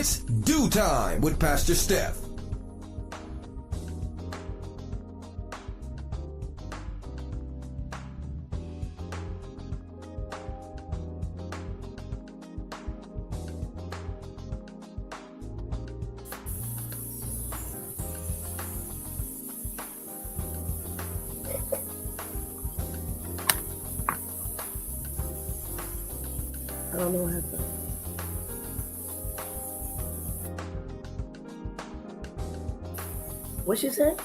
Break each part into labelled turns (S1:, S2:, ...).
S1: It's Do Time with Pastor Steph.
S2: I don't know what happened. What she said?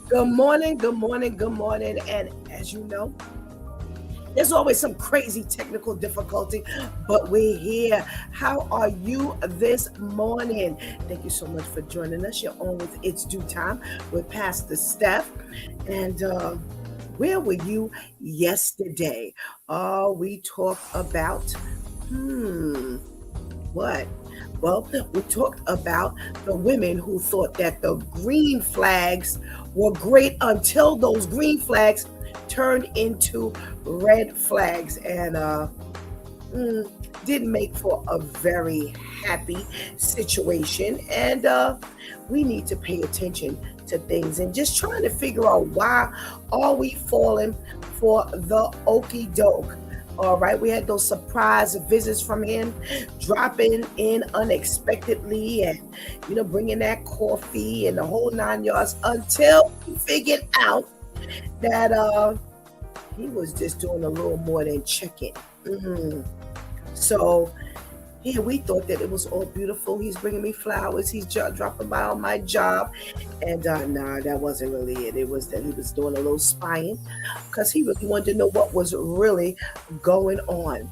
S2: Good morning, good morning, good morning. And as you know, there's always some crazy technical difficulty, but we're here. How are you this morning? Thank you so much for joining us. You're on with It's Due Time with Pastor Steph. And where were you yesterday? We talked about, what? Well, we talked about the women who thought that the green flags were great until those green flags turned into red flags and didn't make for a very happy situation. And we need to pay attention to things and just trying to figure out why are we falling for the okey doke. All right, we had those surprise visits from him, dropping in unexpectedly, and bringing that coffee and the whole 9 yards until we figured out that he was just doing a little more than checking. So here we thought that it was all beautiful. He's bringing me flowers. He's dropping by on my job, and nah, that wasn't really it. It was that he was doing a little spying because he really wanted to know what was really going on.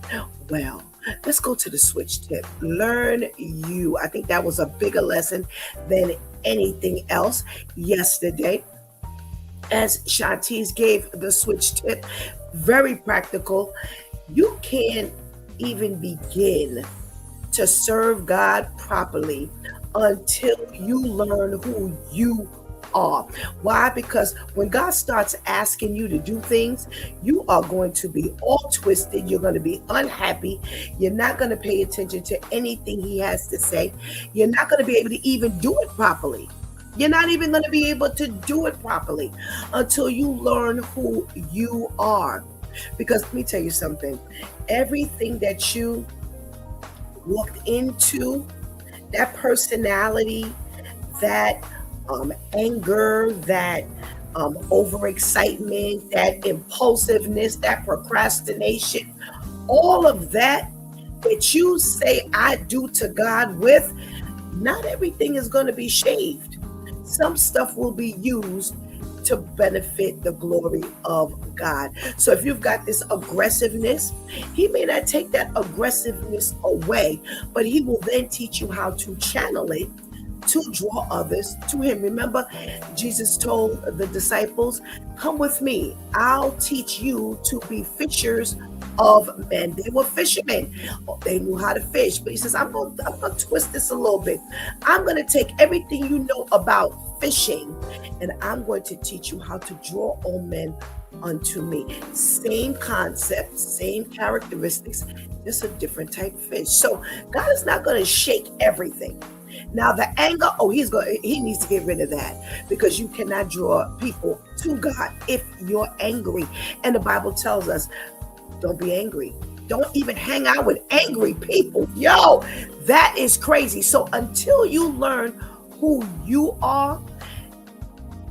S2: Well, let's go to the switch tip. Learn you. I think that was a bigger lesson than anything else yesterday. As Shantice gave the switch tip, very practical. You can't even begin to serve God properly until you learn who you are. Why? Because when God starts asking you to do things, you are going to be all twisted. You're going to be unhappy. You're not going to pay attention to anything He has to say. You're not going to be able to even do it properly. You're not even going to be able to do it properly until you learn who you are. Because let me tell you something, everything that you walked into, that personality, that anger, that overexcitement, that impulsiveness, that procrastination, all of that you say I do to God with, not everything is going to be shaved. Some stuff will be used to benefit the glory of God. So if you've got this aggressiveness, He may not take that aggressiveness away, but He will then teach you how to channel it to draw others to Him. Remember, Jesus told the disciples, come with me. I'll teach you to be fishers of men. They were fishermen. They knew how to fish. But He says, I'm going to twist this a little bit. I'm going to take everything you know about fishing, and I'm going to teach you how to draw all men unto me. Same concept, same characteristics, just a different type of fish. So God is not going to shake everything. Now the anger, he needs to get rid of that, because you cannot draw people to God if you're angry. And the Bible tells us, don't be angry. Don't even hang out with angry people. Yo, that is crazy. So until you learn who you are,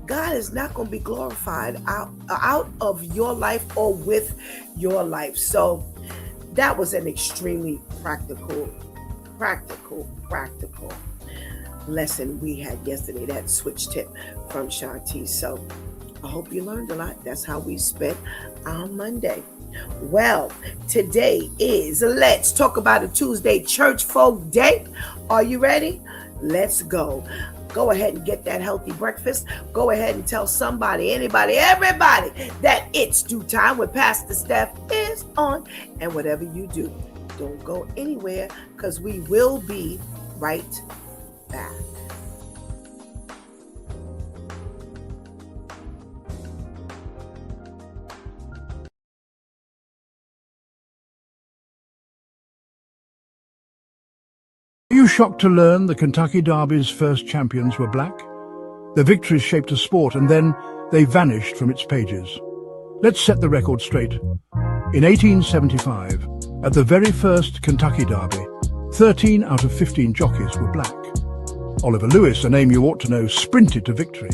S2: God is not going to be glorified out of your life or with your life. So that was an extremely practical lesson we had yesterday, that switch tip from Shanti. So I hope you learned a lot. That's how we spent our Monday. Well, today is Let's Talk About a Tuesday Church Folk Day. Are you ready? Let's go. Go ahead and get that healthy breakfast. Go ahead and tell somebody, anybody, everybody that it's due time with Pastor Steph is on. And whatever you do, don't go anywhere, because we will be right back.
S3: Are you shocked to learn the Kentucky Derby's first champions were black? Their victories shaped a sport, and then they vanished from its pages. Let's set the record straight. In 1875, at the very first Kentucky Derby, 13 out of 15 jockeys were black. Oliver Lewis, a name you ought to know, sprinted to victory.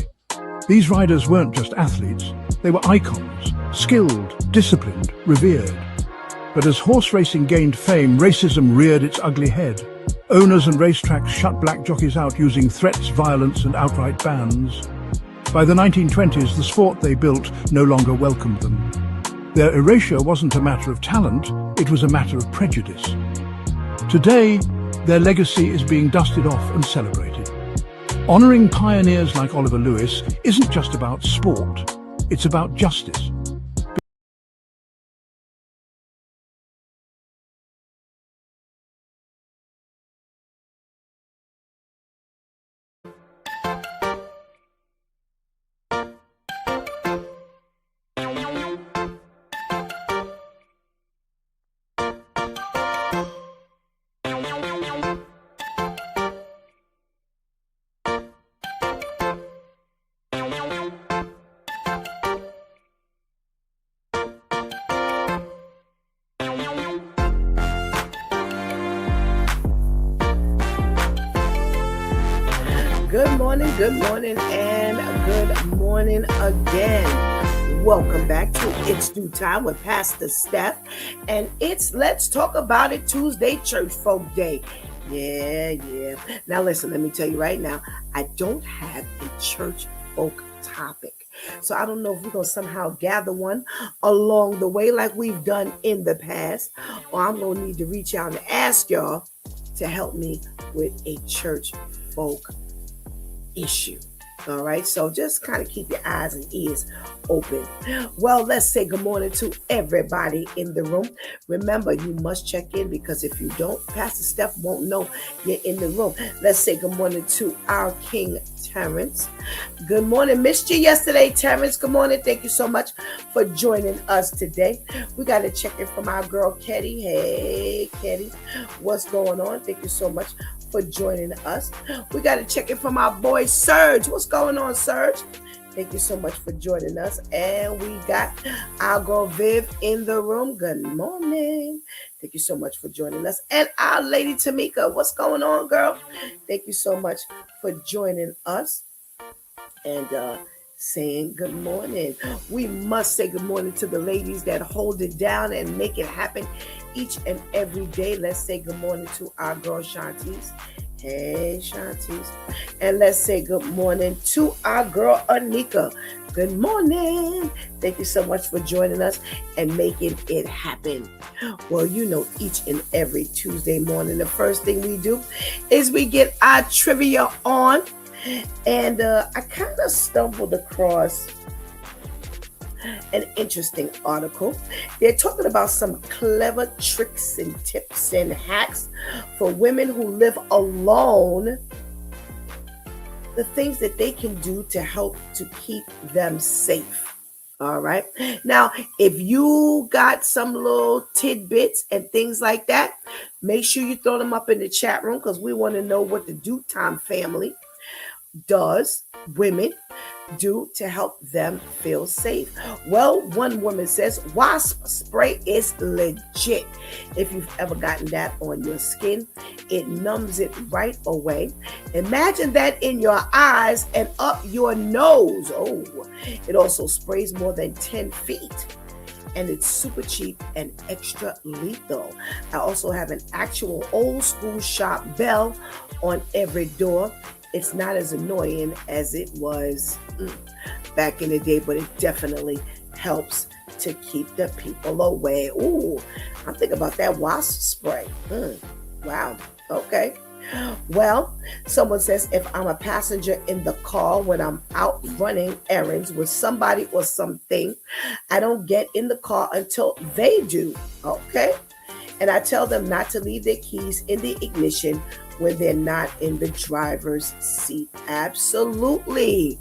S3: These riders weren't just athletes, they were icons, skilled, disciplined, revered. But as horse racing gained fame, racism reared its ugly head. Owners and racetracks shut black jockeys out using threats, violence, and outright bans. By the 1920s, the sport they built no longer welcomed them. Their erasure wasn't a matter of talent, it was a matter of prejudice. Today, their legacy is being dusted off and celebrated. Honoring pioneers like Oliver Lewis isn't just about sport, it's about justice.
S2: good morning, and good morning again. Welcome back to It's Due Time with Pastor Steph, and it's Let's Talk About It Tuesday, Church Folk Day. Yeah. Now listen, let me tell you right now, I don't have a church folk topic. So I don't know if we're going to somehow gather one along the way like we've done in the past, or I'm going to need to reach out and ask y'all to help me with a church folk issue. All right, so just kind of keep your eyes and ears open. Well, let's say good morning to everybody in the room. Remember, you must check in, because if you don't, Pastor Steph won't know you're in the room. Let's say good morning to our King Terrence. Good morning. Missed you yesterday, Terrence. Good morning. Thank you so much for joining us today. We got to check in from our girl, Ketty. Hey, Ketty. What's going on? Thank you so much for joining us. We got to check in from our boy, Serge. What's going on, Serge? Thank you so much for joining us. And we got our girl, Viv, in the room. Good morning. Thank you so much for joining us. And our lady, Tamika. What's going on, girl? Thank you so much for joining us and saying good morning. We must say good morning to the ladies that hold it down and make it happen each and every day. Let's say good morning to our girl, Shantice. Hey, Shantice. And let's say good morning to our girl, Anika. Good morning. Thank you so much for joining us and making it happen. Well, you know, each and every Tuesday morning, the first thing we do is we get our trivia on. And I kind of stumbled across an interesting article. They're talking about some clever tricks and tips and hacks for women who live alone. The things that they can do to help to keep them safe. All right. Now, if you got some little tidbits and things like that, make sure you throw them up in the chat room, because we want to know what the Due Time family does, women do, to help them feel safe. Well, one woman says wasp spray is legit. If you've ever gotten that on your skin, it numbs it right away. Imagine that in your eyes and up your nose. Oh, it also sprays more than 10 feet. And it's super cheap and extra lethal. I also have an actual old school shop bell on every door. It's not as annoying as it was back in the day, but it definitely helps to keep the people away. Ooh, I'm thinking about that wasp spray. Wow. Okay. Well, someone says if I'm a passenger in the car when I'm out running errands with somebody or something, I don't get in the car until they do. Okay. And I tell them not to leave their keys in the ignition when they're not in the driver's seat. Absolutely.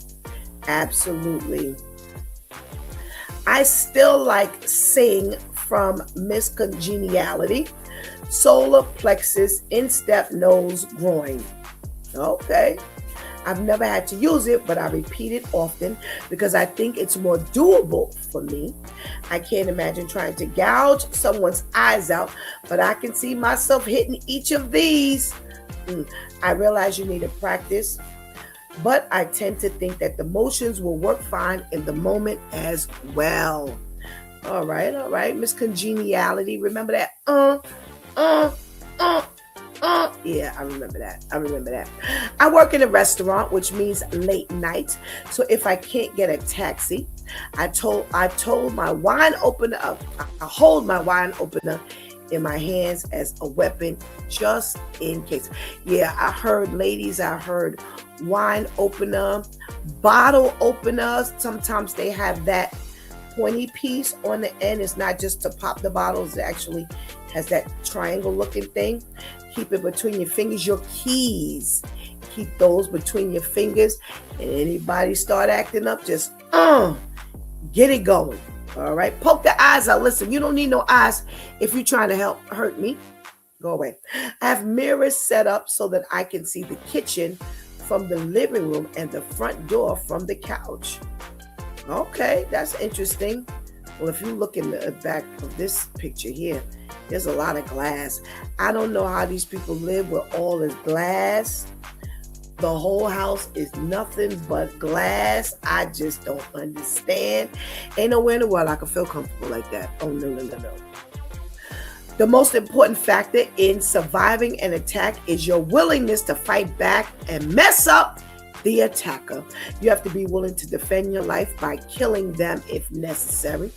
S2: I still like Sing from Miss Congeniality. Solar plexus in Steph nose groin. Okay. I've never had to use it, but I repeat it often because I think it's more doable for me. I can't imagine trying to gouge someone's eyes out, but I can see myself hitting each of these. I realize you need to practice, but I tend to think that the motions will work fine in the moment as well. All right. Miss Congeniality. Remember that? Yeah, I remember that. I work in a restaurant, which means late night. So if I can't get a taxi, I told my wine opener, I hold my wine opener in my hands as a weapon just in case. Yeah, I heard wine opener, bottle openers. Sometimes they have that pointy piece on the end. It's not just to pop the bottles. It actually has that triangle looking thing. Keep it between your fingers. Your keys, keep those between your fingers. And anybody start acting up, just get it going. All right. Poke the eyes out. Listen, you don't need no eyes if you're trying to hurt me. Go away. I have mirrors set up so that I can see the kitchen from the living room and the front door from the couch. Okay, that's interesting. Well, if you look in the back of this picture here, there's a lot of glass. I don't know how these people live with all this glass, The whole house is nothing but glass. I just don't understand. Ain't nowhere in the world I can feel comfortable like that. Oh, no, no, no, no. The most important factor in surviving an attack is your willingness to fight back and mess up the attacker. You have to be willing to defend your life by killing them if necessary,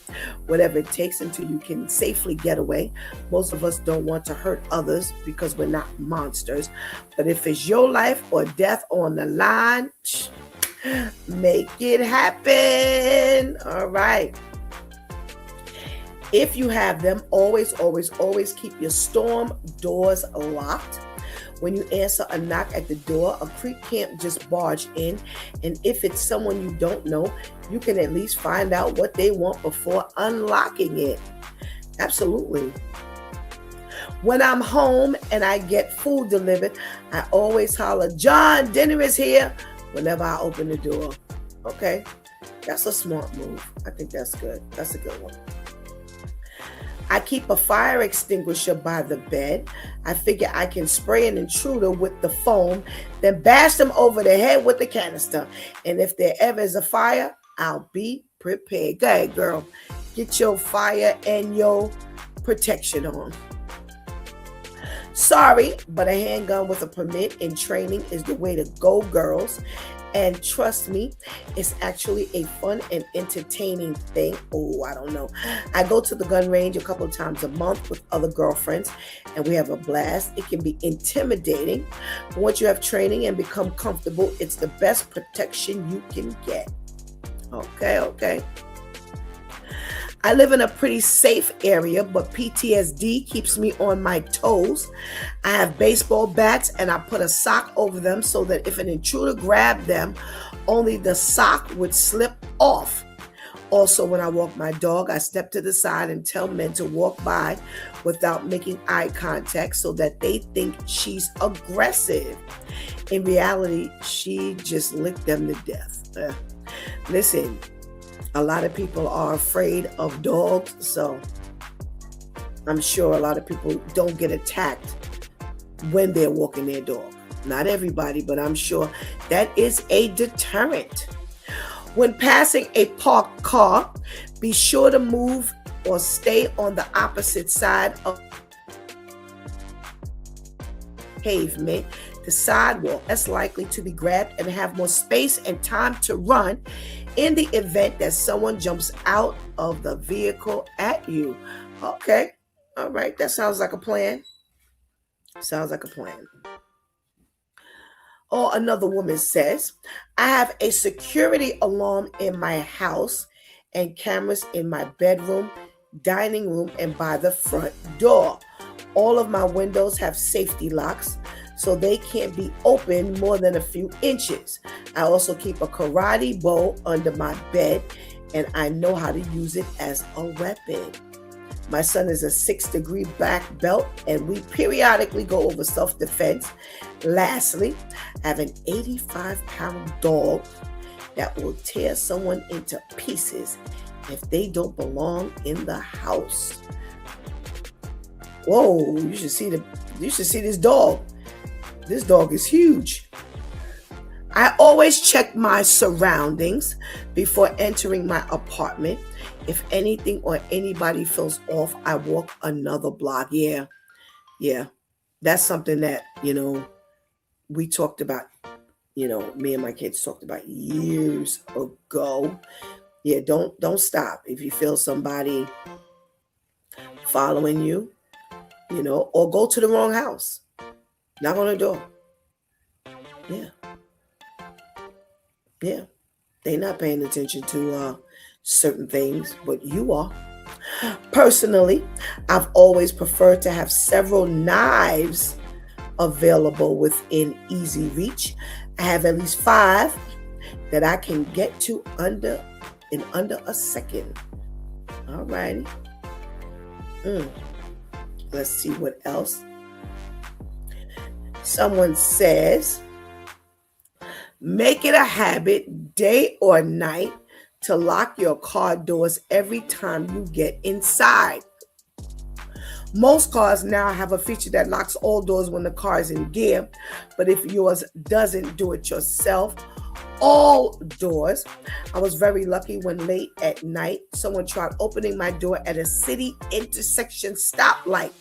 S2: whatever it takes until you can safely get away. Most of us don't want to hurt others because we're not monsters. But if it's your life or death on the line, make it happen. All right. If you have them, always keep your storm doors locked. When you answer a knock at the door, a creep can't just barge in. And if it's someone you don't know, you can at least find out what they want before unlocking it. Absolutely. When I'm home and I get food delivered, I always holler, "John, dinner is here," whenever I open the door. Okay, that's a smart move. I think that's good. That's a good one. I keep a fire extinguisher by the bed. I figure I can spray an intruder with the foam, then bash them over the head with the canister. And if there ever is a fire, I'll be prepared. Go ahead, girl. Get your fire and your protection on. Sorry, but a handgun with a permit and training is the way to go, girls. And trust me, it's actually a fun and entertaining thing. Oh, I don't know. I go to the gun range a couple of times a month with other girlfriends, and we have a blast. It can be intimidating, but once you have training and become comfortable, it's the best protection you can get. Okay. I live in a pretty safe area, but PTSD keeps me on my toes. I have baseball bats and I put a sock over them so that if an intruder grabbed them, only the sock would slip off. Also, when I walk my dog, I step to the side and tell men to walk by without making eye contact so that they think she's aggressive. In reality, she just licked them to death. Listen. A lot of people are afraid of dogs, so I'm sure a lot of people don't get attacked when they're walking their dog. Not everybody, but I'm sure that is a deterrent. When passing a parked car, be sure to move or stay on the opposite side of pavement. The sidewalk is likely to be grabbed and have more space and time to run in the event that someone jumps out of the vehicle at you. Okay. All right. That sounds like a plan. Sounds like a plan. Or another woman says, I have a security alarm in my house and cameras in my bedroom, dining room, and by the front door. All of my windows have safety locks, so they can't be open more than a few inches. I also keep a karate bow under my bed, and I know how to use it as a weapon. My son is a 6-degree black belt, and we periodically go over self-defense. Lastly, I have an 85-pound dog that will tear someone into pieces if they don't belong in the house. Whoa, you should see this dog. This dog is huge. I always check my surroundings before entering my apartment. If anything or anybody feels off, I walk another block. Yeah. That's something that, we talked about, me and my kids talked about years ago. Yeah, don't stop. If you feel somebody following you, or go to the wrong house. Knock on the door. Yeah. They're not paying attention to certain things, but you are. Personally, I've always preferred to have several knives available within easy reach. I have at least 5 that I can get to under a second. All righty. Let's see what else. Someone says, make it a habit, day or night, to lock your car doors every time you get inside. Most cars now have a feature that locks all doors when the car is in gear, but if yours doesn't, do it yourself. All doors. I was very lucky when late at night someone tried opening my door at a city intersection stoplight.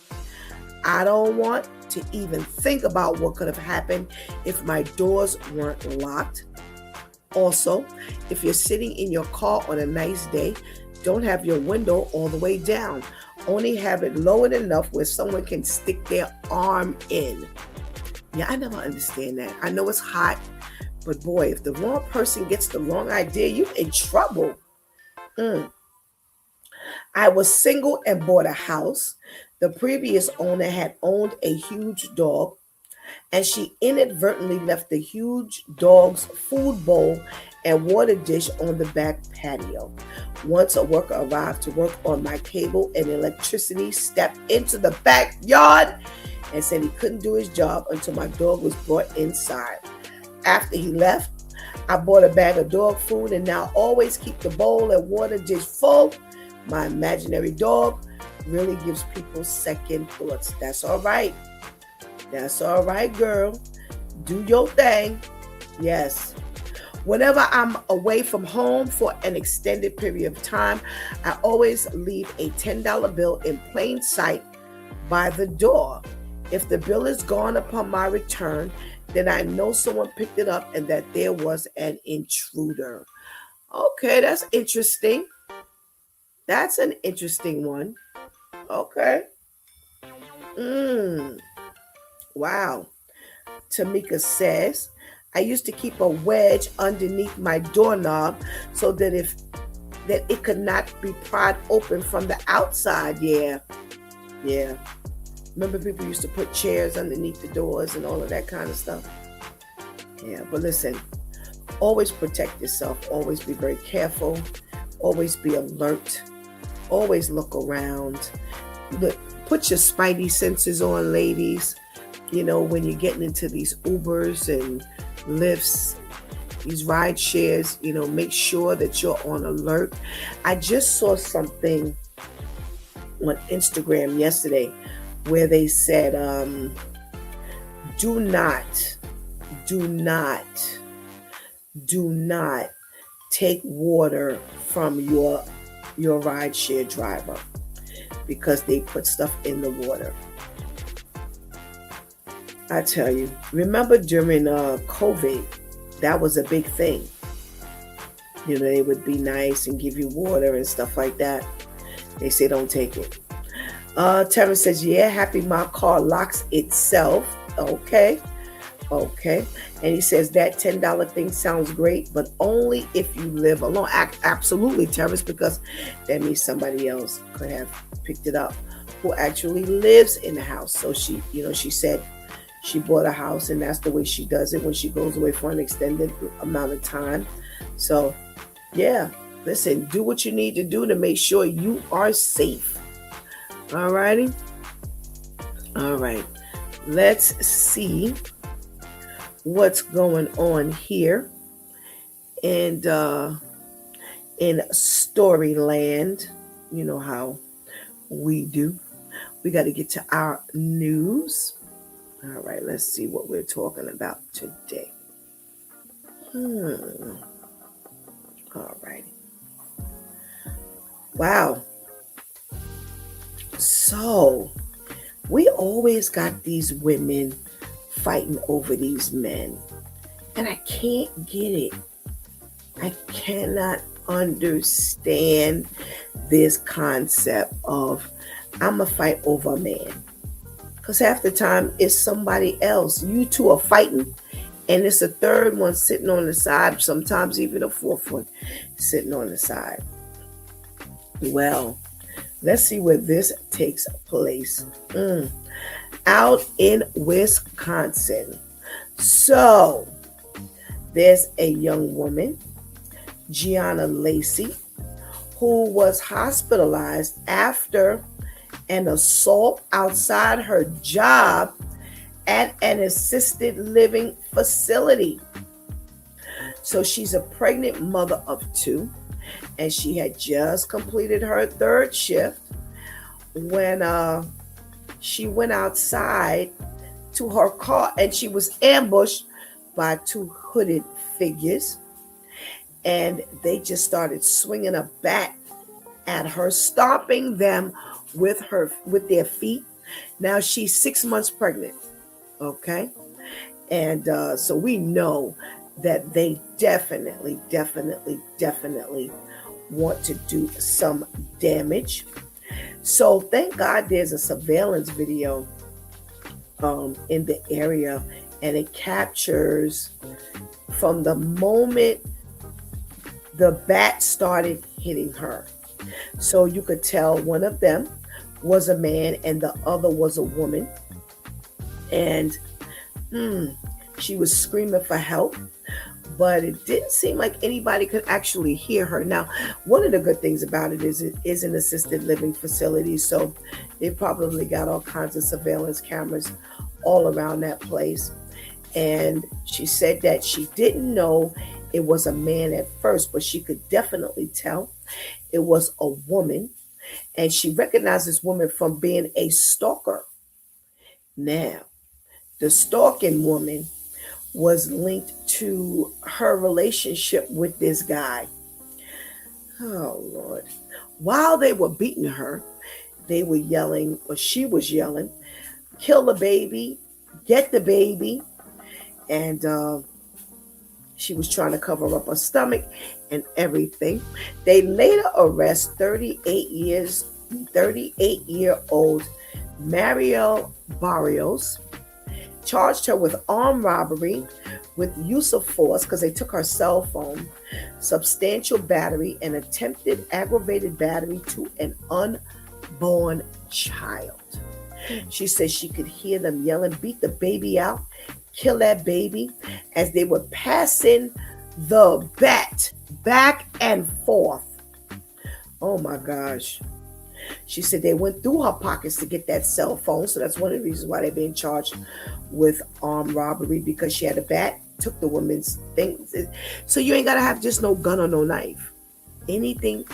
S2: I don't want to even think about what could have happened if my doors weren't locked. Also, if you're sitting in your car on a nice day, don't have your window all the way down. Only have it lowered enough where someone can stick their arm in. Yeah, I never understand that. I know it's hot, but boy, if the wrong person gets the wrong idea, you're in trouble. I was single and bought a house. The previous owner had owned a huge dog, and she inadvertently left the huge dog's food bowl and water dish on the back patio. Once a worker arrived to work on my cable and electricity, stepped into the backyard and said he couldn't do his job until my dog was brought inside. After he left, I bought a bag of dog food and now always keep the bowl and water dish full. My imaginary dog really gives people second thoughts. That's all right. That's all right, girl. Do your thing. Yes. Whenever I'm away from home for an extended period of time, I always leave a $10 bill in plain sight by the door. If the bill is gone upon my return, then I know someone picked it up and that there was an intruder. Okay, that's interesting. That's an interesting one. Okay. Wow. Tamika says, I used to keep a wedge underneath my doorknob so that it could not be pried open from the outside. Yeah. Remember people used to put chairs underneath the doors and all of that kind of stuff? Yeah, but listen, always protect yourself. Always be very careful. Always be alert. Always look around. Look, put your spidey senses on, ladies. You know, when you're getting into these Ubers and Lyfts, these ride shares, you know, make sure that you're on alert. I just saw something on Instagram yesterday where they said, do not take water from your rideshare driver because they put stuff in the water. I tell you, remember during COVID, that was a big thing. You know, they would be nice and give you water and stuff like that. They say don't take it. Terrence says, yeah, happy my car locks itself. Okay. And he says that $10 thing sounds great, but only if you live alone. Absolutely, Terrence, because that means somebody else could have picked it up who actually lives in the house. So she said she bought a house and that's the way she does it when she goes away for an extended amount of time. So yeah, listen, do what you need to do to make sure you are safe. All righty. All right. Let's see what's going on here in Storyland. You know how we do. We got to get to our news. All right, let's see what we're talking about today. All right. Wow. So, we always got these women fighting over these men. And I can't get it. I cannot understand this concept of I'm going to fight over a man. Because half the time it's somebody else. You two are fighting and it's a third one sitting on the side, sometimes even a fourth one sitting on the side. Well, let's see where this takes place. Out in Wisconsin. So, there's a young woman, Gianna Lacey, who was hospitalized after an assault outside her job at an assisted living facility. So she's a pregnant mother of 2, and she had just completed her 3rd shift when she went outside to her car and she was ambushed by two hooded figures, and they just started swinging a bat at her, stomping them with their feet. Now she's 6 months pregnant. Okay. And so we know that they definitely want to do some damage. So thank God there's a surveillance video in the area, and it captures from the moment the bat started hitting her. So you could tell one of them was a man and the other was a woman. And she was screaming for help, but it didn't seem like anybody could actually hear her. Now, one of the good things about it is an assisted living facility, so they probably got all kinds of surveillance cameras all around that place. And she said that she didn't know it was a man at first, but she could definitely tell it was a woman. And she recognized this woman from being a stalker. Now, the stalking woman was linked to her relationship with this guy. Oh, Lord. While they were beating her, they were yelling, or she was yelling, kill the baby, get the baby. And she was trying to cover up her stomach and everything. They later arrest 38-year-old Mariel Barrios, charged her with armed robbery, with use of force because they took her cell phone, substantial battery, and attempted aggravated battery to an unborn child. She says she could hear them yelling, beat the baby out, kill that baby, as they were passing the bat back and forth. Oh my gosh. She said they went through her pockets to get that cell phone. So that's one of the reasons why they're being charged with armed robbery, because she had a bat, took the woman's things. So you ain't got to have just no gun or no knife. Anything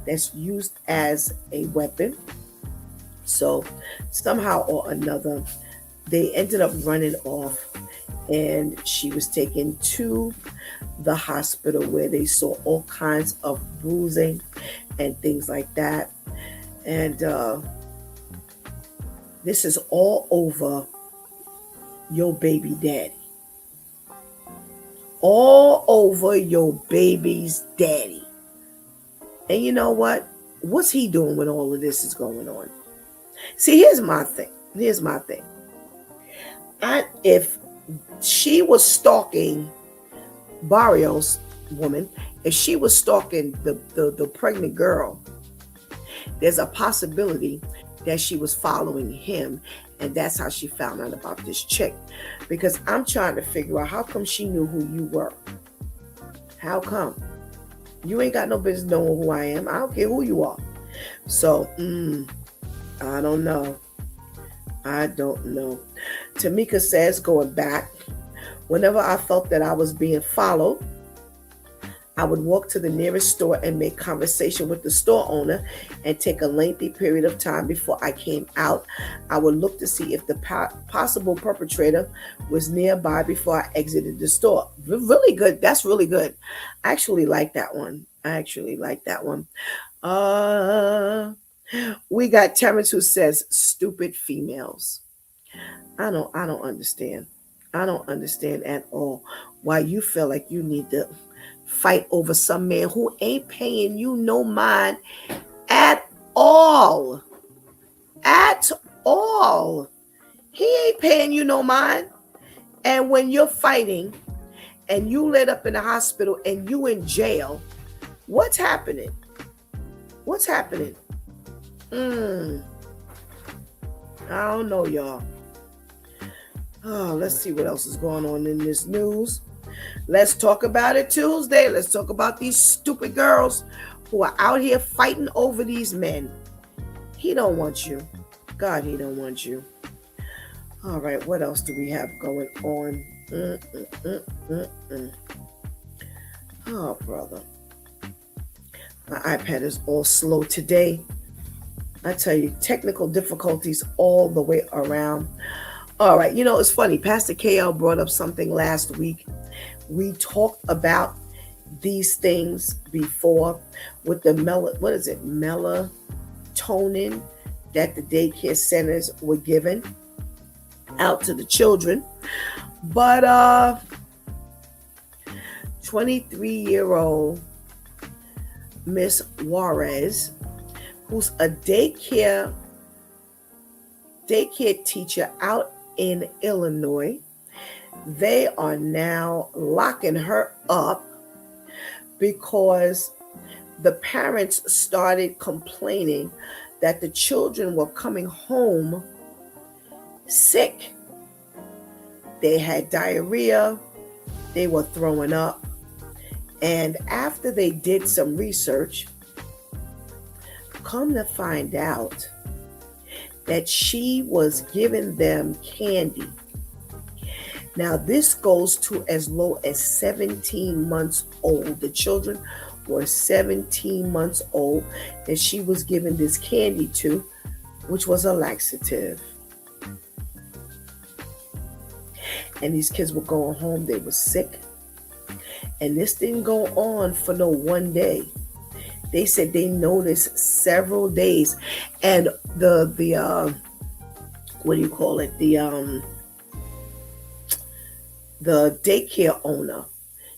S2: that's used as a weapon. So somehow or another, they ended up running off, and she was taken to the hospital where they saw all kinds of bruising and things like that. And this is all over your baby daddy. All over your baby's daddy. And you know what? What's he doing when all of this is going on? See, here's my thing. If she was stalking Barrios' woman, if she was stalking the pregnant girl, there's a possibility that she was following him, and that's how she found out about this chick. Because I'm trying to figure out, how come she knew who you were? How come? You ain't got no business knowing who I am. I don't care who you are. So, I don't know. Tamika says, going back, whenever I felt that I was being followed, I would walk to the nearest store and make conversation with the store owner and take a lengthy period of time before I came out. I would look to see if the possible perpetrator was nearby before I exited the store. Really good. That's really good. I actually like that one. We got Terrence who says, stupid females. I don't understand. I don't understand at all why you feel like you need to fight over some man who ain't paying you no mind at all. He ain't paying you no mind. And when you're fighting and you laid up in the hospital and you in jail, what's happening? I don't know, y'all. Oh, let's see what else is going on in this news. Let's talk about it Tuesday. Let's talk about these stupid girls who are out here fighting over these men. He don't want you. God, he don't want you. All right, what else do we have going on? Oh, brother. My iPad is all slow today. I tell you, technical difficulties all the way around. All right, it's funny. Pastor KL brought up something last week. We talked about these things before with the melatonin that the daycare centers were given out to the children. But 23-year-old Miss Juarez, who's a daycare teacher out in Illinois, they are now locking her up because the parents started complaining that the children were coming home sick. They had diarrhea, they were throwing up, and after they did some research, come to find out that she was giving them candy. Now, this goes to as low as 17 months old. The children were 17 months old that she was giving this candy to, which was a laxative. And these kids were going home, they were sick. And this didn't go on for no one day. They said they noticed several days. And the what do you call it? The daycare owner,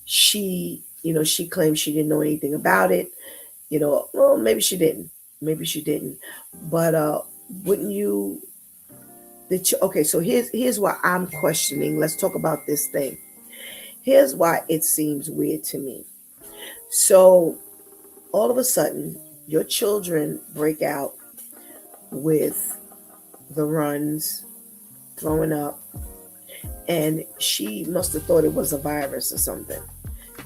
S2: she claimed she didn't know anything about it. Well, maybe she didn't. But wouldn't you? Okay, so here's why I'm questioning. Let's talk about this thing. Here's why it seems weird to me. So all of a sudden, your children break out with the runs, throwing up, and she must have thought it was a virus or something,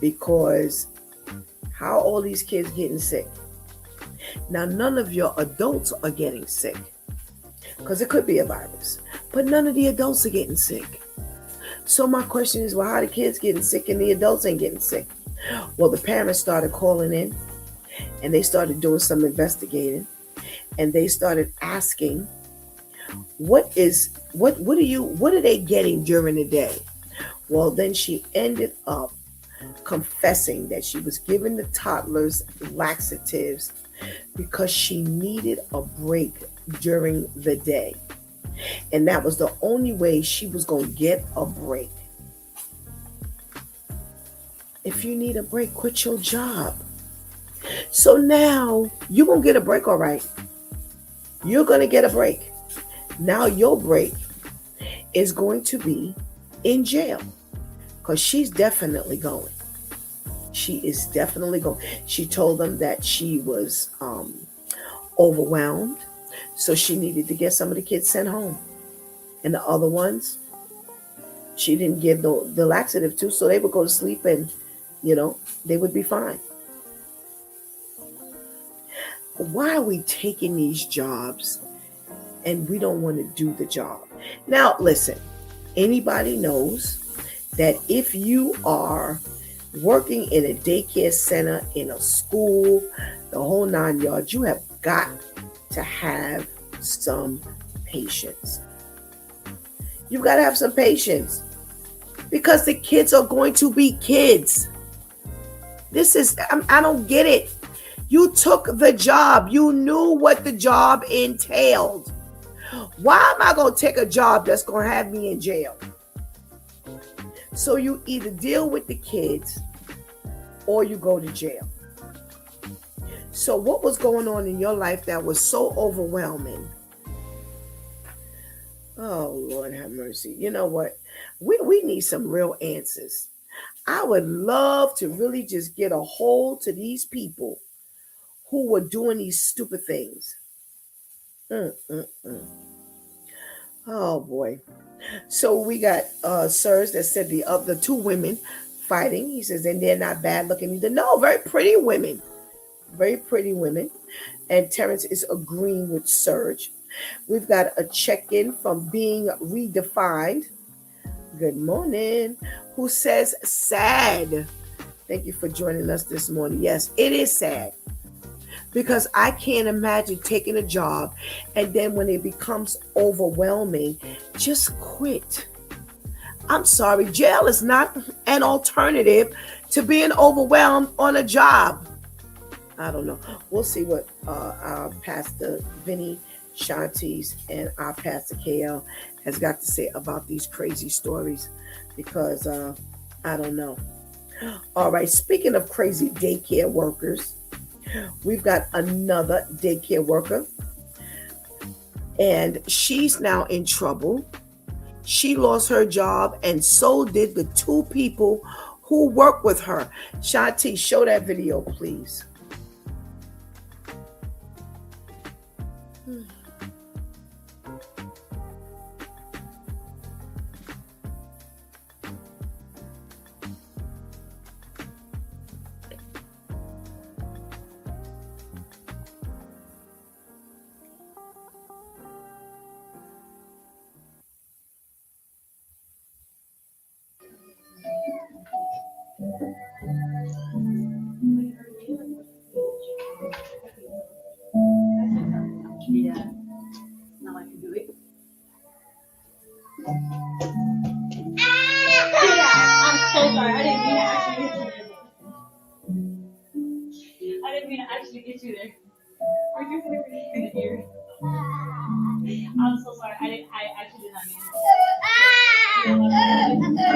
S2: because how all these kids getting sick? Now, none of your adults are getting sick, because it could be a virus, but none of the adults are getting sick. So my question is, well, how are the kids getting sick and the adults ain't getting sick? Well, the parents started calling in, and they started doing some investigating, and they started asking, what are they getting during the day? Well, then she ended up confessing that she was giving the toddlers laxatives because she needed a break during the day. And that was the only way she was going to get a break. If you need a break, quit your job. So now you're going to get a break, all right. You're going to get a break. Now your break is going to be in jail, because she's definitely going. She is definitely going. She told them that she was overwhelmed, so she needed to get some of the kids sent home. And the other ones, she didn't give the laxative to, so they would go to sleep and, they would be fine. Why are we taking these jobs and we don't want to do the job? Now, listen, anybody knows that if you are working in a daycare center, in a school, the whole 9 yards, you have got to have some patience. You've got to have some patience, because the kids are going to be kids. I don't get it. You took the job. You knew what the job entailed. Why am I going to take a job that's going to have me in jail? So you either deal with the kids or you go to jail. So what was going on in your life that was so overwhelming? Oh, Lord have mercy. You know what? We need some real answers. I would love to really just get a hold to these people who were doing these stupid things. Oh, boy. So we got Sirs that said the two women fighting. He says, and they're not bad looking either. No, very pretty women. Very pretty women. And Terrence is agreeing with Serge. We've got a check-in from Being Redefined. Good morning. Who says sad? Thank you for joining us this morning. Yes, it is sad, because I can't imagine taking a job and then when it becomes overwhelming, just quit. I'm sorry, jail is not an alternative to being overwhelmed on a job. I don't know. We'll see what our Pastor Vinny Shanties and our Pastor KL has got to say about these crazy stories because I don't know. All right, speaking of crazy daycare workers, we've got another daycare worker, and she's now in trouble. She lost her job, and so did the two people who work with her. Shanti, show that video, please.
S4: Yeah. Now I can do it. I'm so sorry. I didn't mean to actually get you there. I didn't mean to actually get you there. Are you going to be in here? I'm so sorry. I actually did not mean to.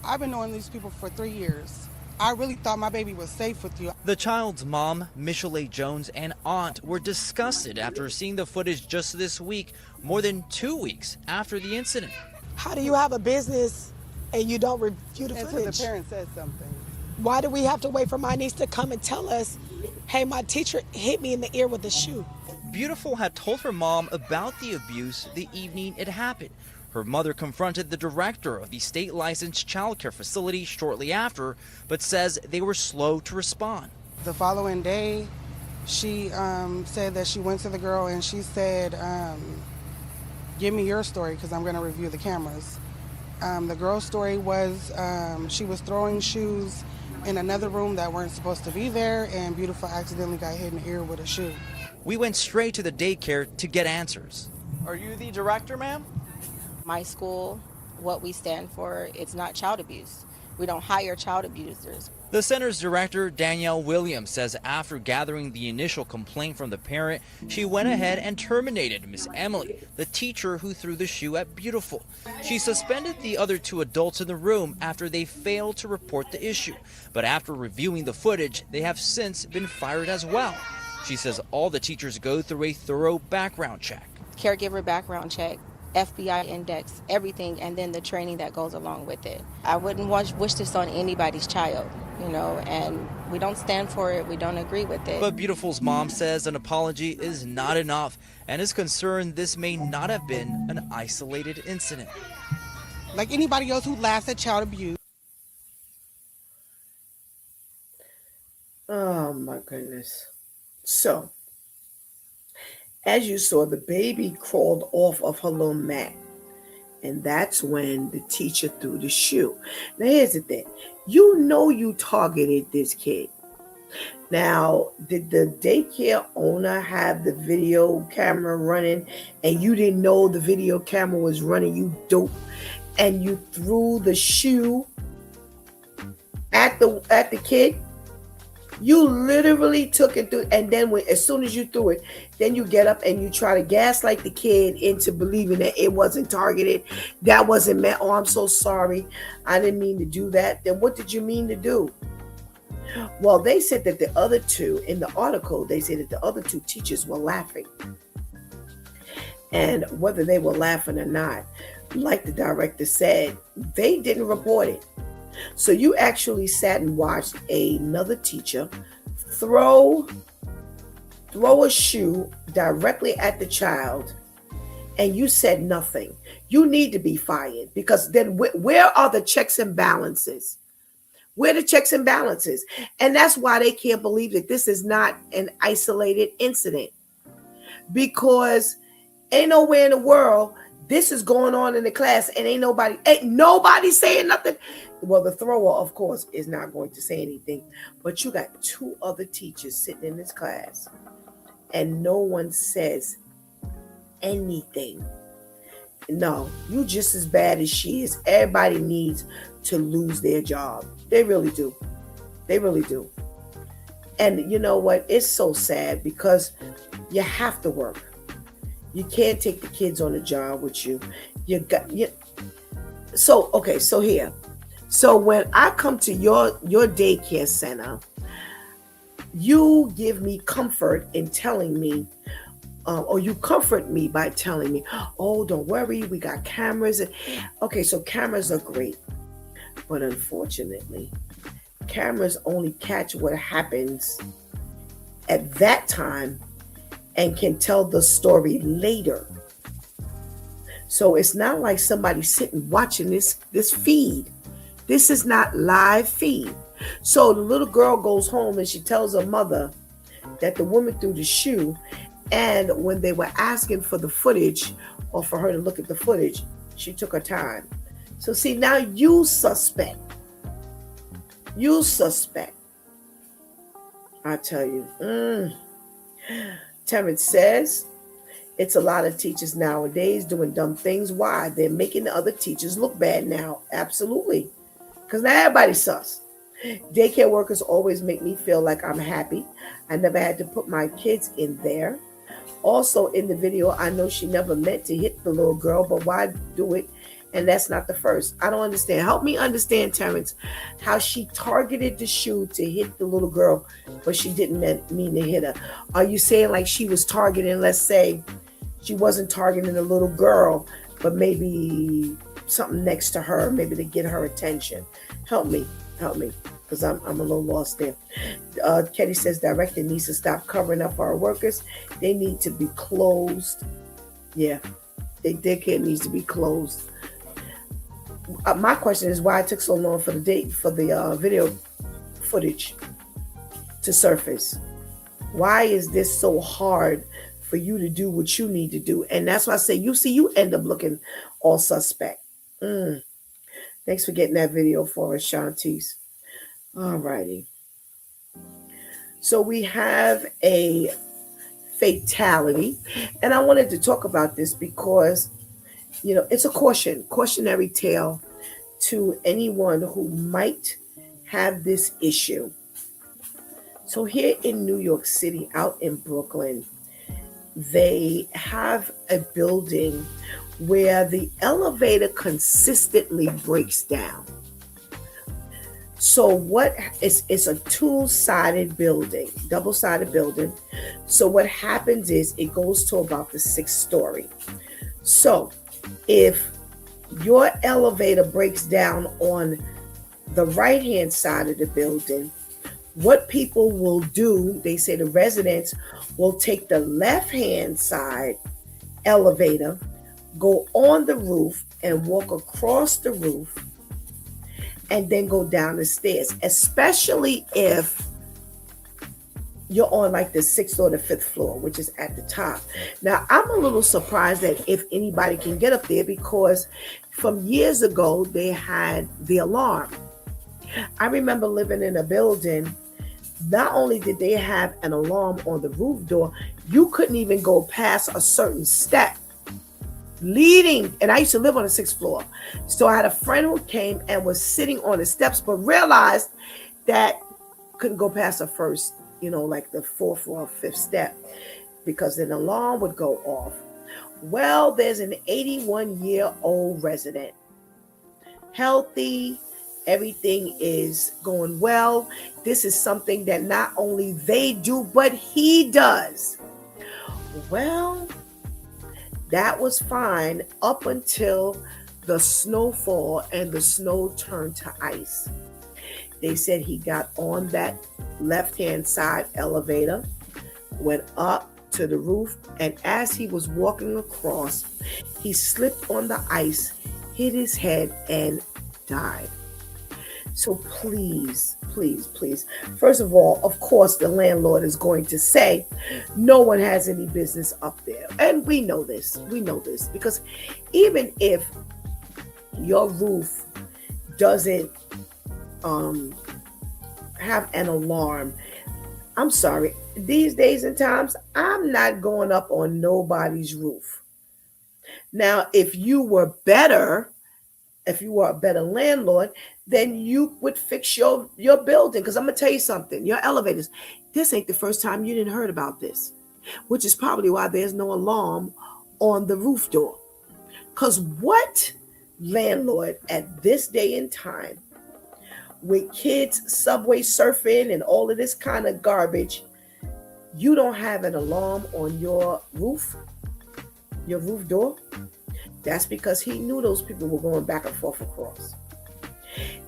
S5: I've been knowing these people for 3 years. I really thought my baby was safe with you.
S6: The child's mom, Michelle Jones, and aunt were disgusted after seeing the footage just this week, more than 2 weeks after the incident.
S7: How do you have a business and you don't review the
S5: Until
S7: footage?
S5: the parent said something.
S7: Why do we have to wait for my niece to come and tell us, hey, my teacher hit me in the ear with a shoe?
S6: Beautiful had told her mom about the abuse the evening it happened. Her mother confronted the director of the state licensed childcare facility shortly after, but says they were slow to respond.
S5: The following day, she said that she went to the girl and she said, give me your story because I'm going to review the cameras. The girl's story was she was throwing shoes in another room that weren't supposed to be there, and Beautiful accidentally got hit in the ear with a shoe.
S6: We went straight to the daycare to get answers. Are you the director, ma'am?
S8: My school, what we stand for, it's not child abuse. We don't hire child abusers.
S6: The center's director, Danielle Williams, says after gathering the initial complaint from the parent, she went ahead and terminated Miss Emily, the teacher who threw the shoe at Beautiful. She suspended the other two adults in the room after they failed to report the issue. But after reviewing the footage, they have since been fired as well. She says all the teachers go through a thorough background check.
S8: Caregiver background check, FBI index, everything, and then the training that goes along with it. I wouldn't wish this on anybody's child, and we don't stand for it. We don't agree with it.
S6: But Beautiful's mom says an apology is not enough and is concerned this may not have been an isolated incident.
S5: Like anybody else who laughs at child abuse.
S2: Oh my goodness. So, as you saw, the baby crawled off of her little mat. And that's when the teacher threw the shoe. Now, here's the thing. You targeted this kid. Now, did the daycare owner have the video camera running and you didn't know the video camera was running, you dope, and you threw the shoe at the kid? You literally took it through, and then as soon as you threw it, then you get up and you try to gaslight the kid into believing that it wasn't targeted, that wasn't meant. Oh, I'm so sorry, I didn't mean to do that. Then what did you mean to do? Well, they said that the other two, in the article, they said that the other two teachers were laughing. And whether they were laughing or not, like the director said, they didn't report it. So you actually sat and watched another teacher throw a shoe directly at the child, and you said nothing. You need to be fired, because then where are the checks and balances? Where are the checks and balances? And that's why they can't believe that this is not an isolated incident, because ain't nowhere in the world This is going on in the class and ain't nobody saying nothing. Well, the thrower, of course, is not going to say anything, but you got 2 other teachers sitting in this class and no one says anything. No, you just as bad as she is. Everybody needs to lose their job. They really do. They really do. And you know what? It's so sad because you have to work. You can't take the kids on a job with you. So here. So when I come to your daycare center, you give me comfort in telling me, or you comfort me by telling me, oh, don't worry, we got cameras. Okay, so cameras are great. But unfortunately, cameras only catch what happens at that time and can tell the story later. So it's not like somebody sitting watching this feed. This is not live feed. So the little girl goes home and she tells her mother that the woman threw the shoe, and when they were asking for the footage or for her to look at the footage, she took her time. So see, now you suspect. You suspect. I tell you. Terrence says, it's a lot of teachers nowadays doing dumb things. Why? They're making the other teachers look bad now. Absolutely. Because now everybody's sus. Daycare workers always make me feel like I'm happy. I never had to put my kids in there. Also in the video, I know she never meant to hit the little girl, but why do it? And that's not the first. I don't understand. Help me understand, Terrence, how she targeted the shoe to hit the little girl, but she didn't mean to hit her. Are you saying like she was targeting, let's say, she wasn't targeting the little girl, but maybe something next to her, maybe to get her attention? Help me, because I'm a little lost there. Ketty says, director needs to stop covering up our workers. They need to be closed. Yeah, daycare needs to be closed. My question is why it took so long for the video footage to surface. Why is this so hard for you to do what you need to do? And that's why I say, you end up looking all suspect. Thanks for getting that video for us, Shantice. All righty. So we have a fatality, and I wanted to talk about this because it's a cautionary tale to anyone who might have this issue. So here in New York City, out in Brooklyn, they have a building where the elevator consistently breaks down. So it's a double-sided building. So what happens is it goes to about the 6th story. So if your elevator breaks down on the right-hand side of the building, what people will do, they say the residents will take the left-hand side elevator, go on the roof and walk across the roof and then go down the stairs, especially if you're on like the 6th or the 5th floor, which is at the top. Now, I'm a little surprised that if anybody can get up there, because from years ago, they had the alarm. I remember living in a building, not only did they have an alarm on the roof door, you couldn't even go past a certain step leading, and I used to live on the 6th floor. So I had a friend who came and was sitting on the steps, but realized that couldn't go past the first, like the 4th or 5th step, because an alarm would go off. Well, there's an 81-year-old resident, healthy, everything is going well. This is something that not only they do, but he does. Well, that was fine up until the snowfall and the snow turned to ice. They said he got on that left-hand side elevator, went up to the roof, and as he was walking across, he slipped on the ice, hit his head, and died. So please, please, please. First of all, of course, the landlord is going to say no one has any business up there. And we know this. We know this because even if your roof doesn't have an alarm, I'm sorry, these days and times, I'm not going up on nobody's roof. Now, if you were a better landlord, then you would fix your building. Because I'm gonna tell you something, your elevators, this ain't the first time you didn't heard about this, which is probably why there's no alarm on the roof door. Because what landlord at this day and time, with kids subway surfing and all of this kind of garbage, you don't have an alarm on your roof door? That's because he knew those people were going back and forth across.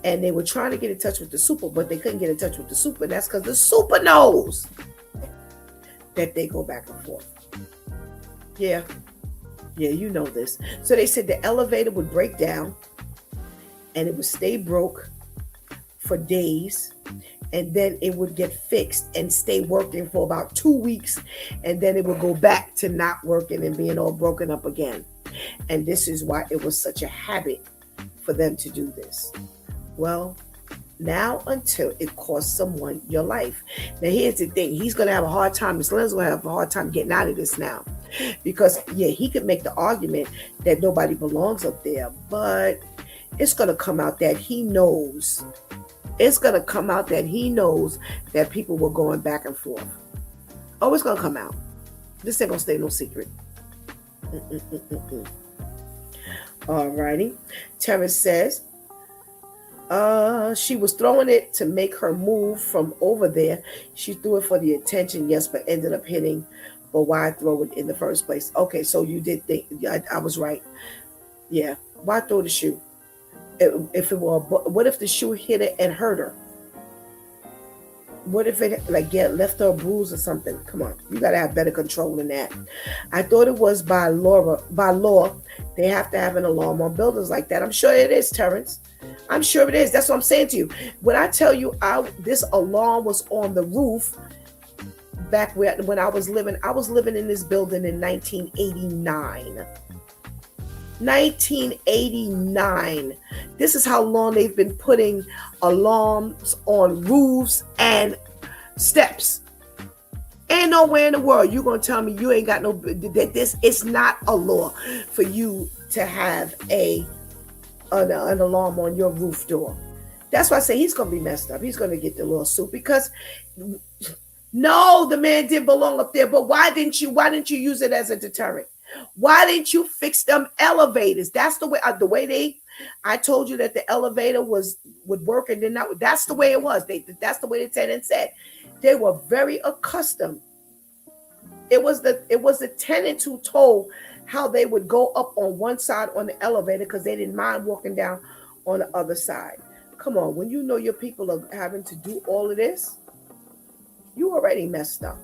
S2: And they were trying to get in touch with the super, but they couldn't get in touch with the super. That's because the super knows that they go back and forth. Yeah, you know this. So they said the elevator would break down and it would stay broke for days. And then it would get fixed and stay working for about 2 weeks. And then it would go back to not working and being all broken up again. And this is why it was such a habit for them to do this. Well, now until it costs someone your life. Now, here's the thing. He's going to have a hard time. Mr. Lynn's going to have a hard time getting out of this now. Because, yeah, he could make the argument that nobody belongs up there. But it's going to come out that he knows. It's going to come out that he knows that people were going back and forth. Oh, it's going to come out. This ain't going to stay no secret. All righty. Terrence says, she was throwing it to make her move from over there. She threw it for the attention, yes, but ended up hitting. But why throw it in the first place? Okay, so you did think I was right. Yeah. Why throw the shoe? If it were, what if the shoe hit her and hurt her? What if it left her a bruise or something? Come on, you gotta have better control than that. I thought it was by law, they have to have an alarm on buildings like that. I'm sure it is, Terrence. I'm sure it is. That's what I'm saying to you. When I tell you this alarm was on the roof back when I was living in this building in 1989. 1989. This is how long they've been putting alarms on roofs and steps. Ain't nowhere in the world you're gonna tell me you ain't got that this is not a law for you to have an alarm on your roof door. That's why I say he's gonna be messed up. He's gonna get the lawsuit because no, the man didn't belong up there. But why didn't you use it as a deterrent? Why didn't you fix them elevators? That's the way I told you that the elevator would work and then not. That's the way it was. That's the way the tenant said. They were very accustomed. It was the tenant who told how they would go up on one side on the elevator because they didn't mind walking down on the other side. Come on, when you know your people are having to do all of this, you already messed up.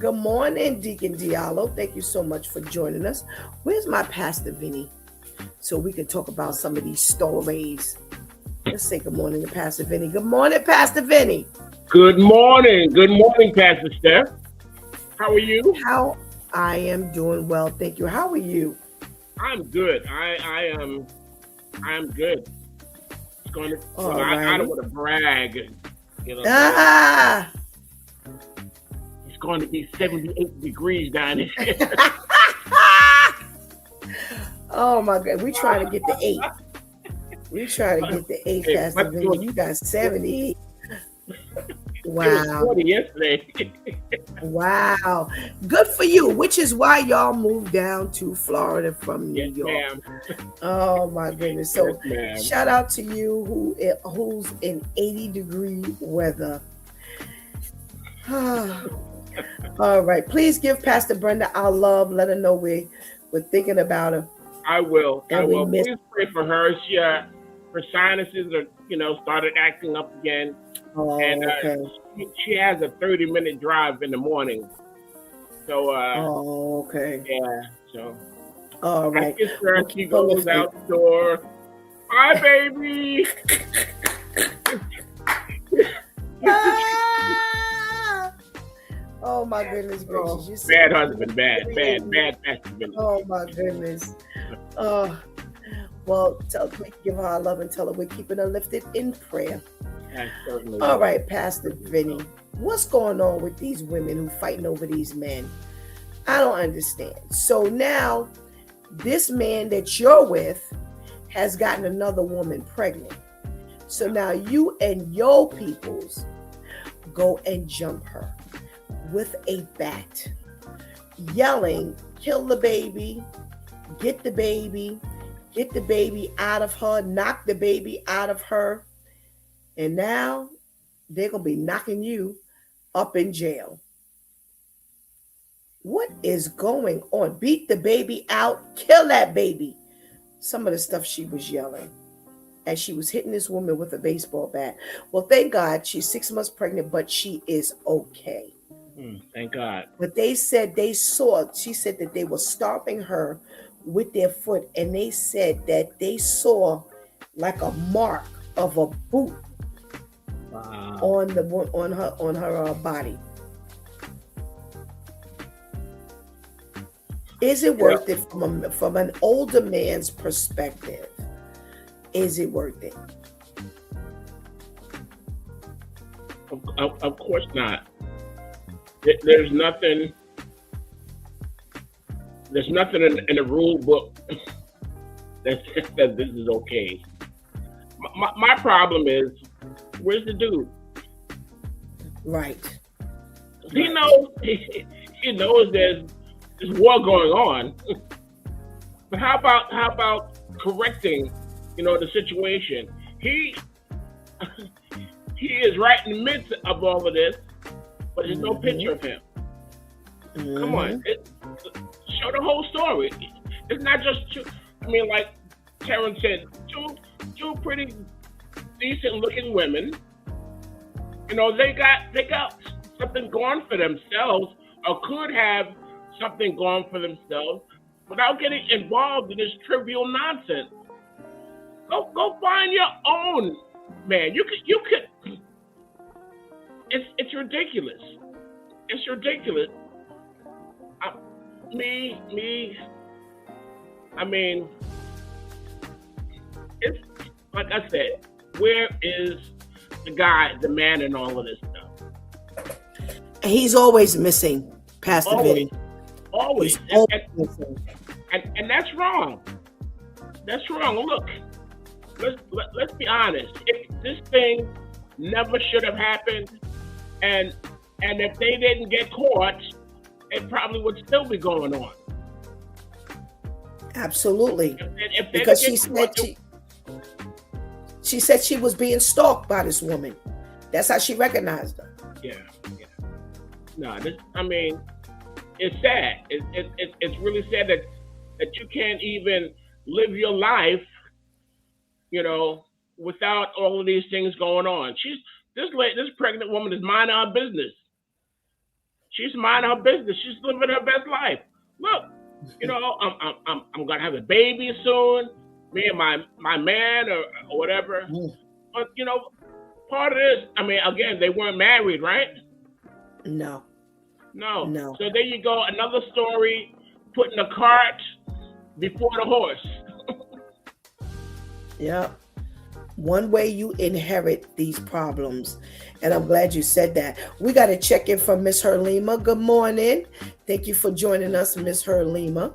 S2: Good morning, Deacon Diallo. Thank you so much for joining us. Where's my Pastor Vinny? So we can talk about some of these stories. Let's say good morning to Pastor Vinny. Good morning, Pastor Vinny.
S9: Good morning. Good morning, Pastor Steph. How are you?
S2: I am doing well, thank you. How are you?
S9: I'm good. I am good. It's going to. I don't want to brag. It's going to be 78 degrees down here.
S2: Oh my God, we trying to get the 8. We trying to get the 8, Pastor Vinny. You got 78. Wow.
S9: It was 40 yesterday.
S2: Wow. Good for you, which is why y'all moved down to Florida from New York.
S9: Ma'am.
S2: Oh my goodness. So
S9: yes,
S2: shout out to you who's in 80-degree weather. All right. Please give Pastor Brenda our love. Let her know we're thinking about her.
S9: I will.
S2: Please
S9: pray for her. She her sinuses are, started acting up again.
S2: Oh,
S9: and
S2: okay.
S9: She has a 30-minute drive in the morning. So
S2: okay.
S9: Yeah. So
S2: All
S9: I
S2: right.
S9: kiss her
S2: We'll
S9: as she
S2: keep her
S9: goes
S2: lifted.
S9: out the door. Hi, baby.
S2: Ah! Oh my goodness gracious! You said
S9: Bad husband, bad husband.
S2: Oh my goodness. Well, we give her our love and tell her we're keeping her lifted in prayer. All right, Pastor Vinny, what's going on with these women who fighting over these men? I don't understand. So now, this man that you're with has gotten another woman pregnant. So now you and your peoples go and jump her with a bat, yelling, "Kill the baby, get the baby out of her, knock the baby out of her." And now they're going to be knocking you up in jail. What is going on? Beat the baby out, kill that baby. Some of the stuff she was yelling as she was hitting this woman with a baseball bat. Well, thank God she's 6 months pregnant, but she is okay.
S9: Thank God.
S2: But she said that they were stomping her with their foot, and they said that they saw like a mark of a boot on her body. Is it worth it from an older man's perspective? Is it worth it?
S9: Of course not. There's nothing in the rule book that says this is okay. My problem is, where's the dude?
S2: Right.
S9: He knows there's war going on. But how about correcting, the situation? He is right in the midst of all of this, but there's no picture of him. Come on, show the whole story. It's not just two. I mean, like Terrence said, two pretty decent looking women. They got something going for themselves, or could have something going for themselves, without getting involved in this trivial nonsense. Go find your own man. You could. It's ridiculous. It's ridiculous. I mean, it's like I said. Where is the man in all of this stuff?
S2: He's always missing, Pastor Vinny.
S9: Always. And that's wrong. That's wrong. Look, let's be honest. If this thing never should have happened, and if they didn't get caught, it probably would still be going on.
S2: Absolutely.
S9: If
S2: because she said she was being stalked by this woman. That's how she recognized her.
S9: Yeah. No, it's sad. It's really sad that you can't even live your life, without all of these things going on. This pregnant woman is minding her business. She's minding her business. She's living her best life. Look, I'm gonna have a baby soon. Me and my man or whatever. But part of this, again, they weren't married, right?
S2: No.
S9: So there you go, another story, putting the cart before the horse.
S2: Yeah. One way you inherit these problems. And I'm glad you said that. We got to check in from Miss Herlima. Good morning. Thank you for joining us, Miss Herlima.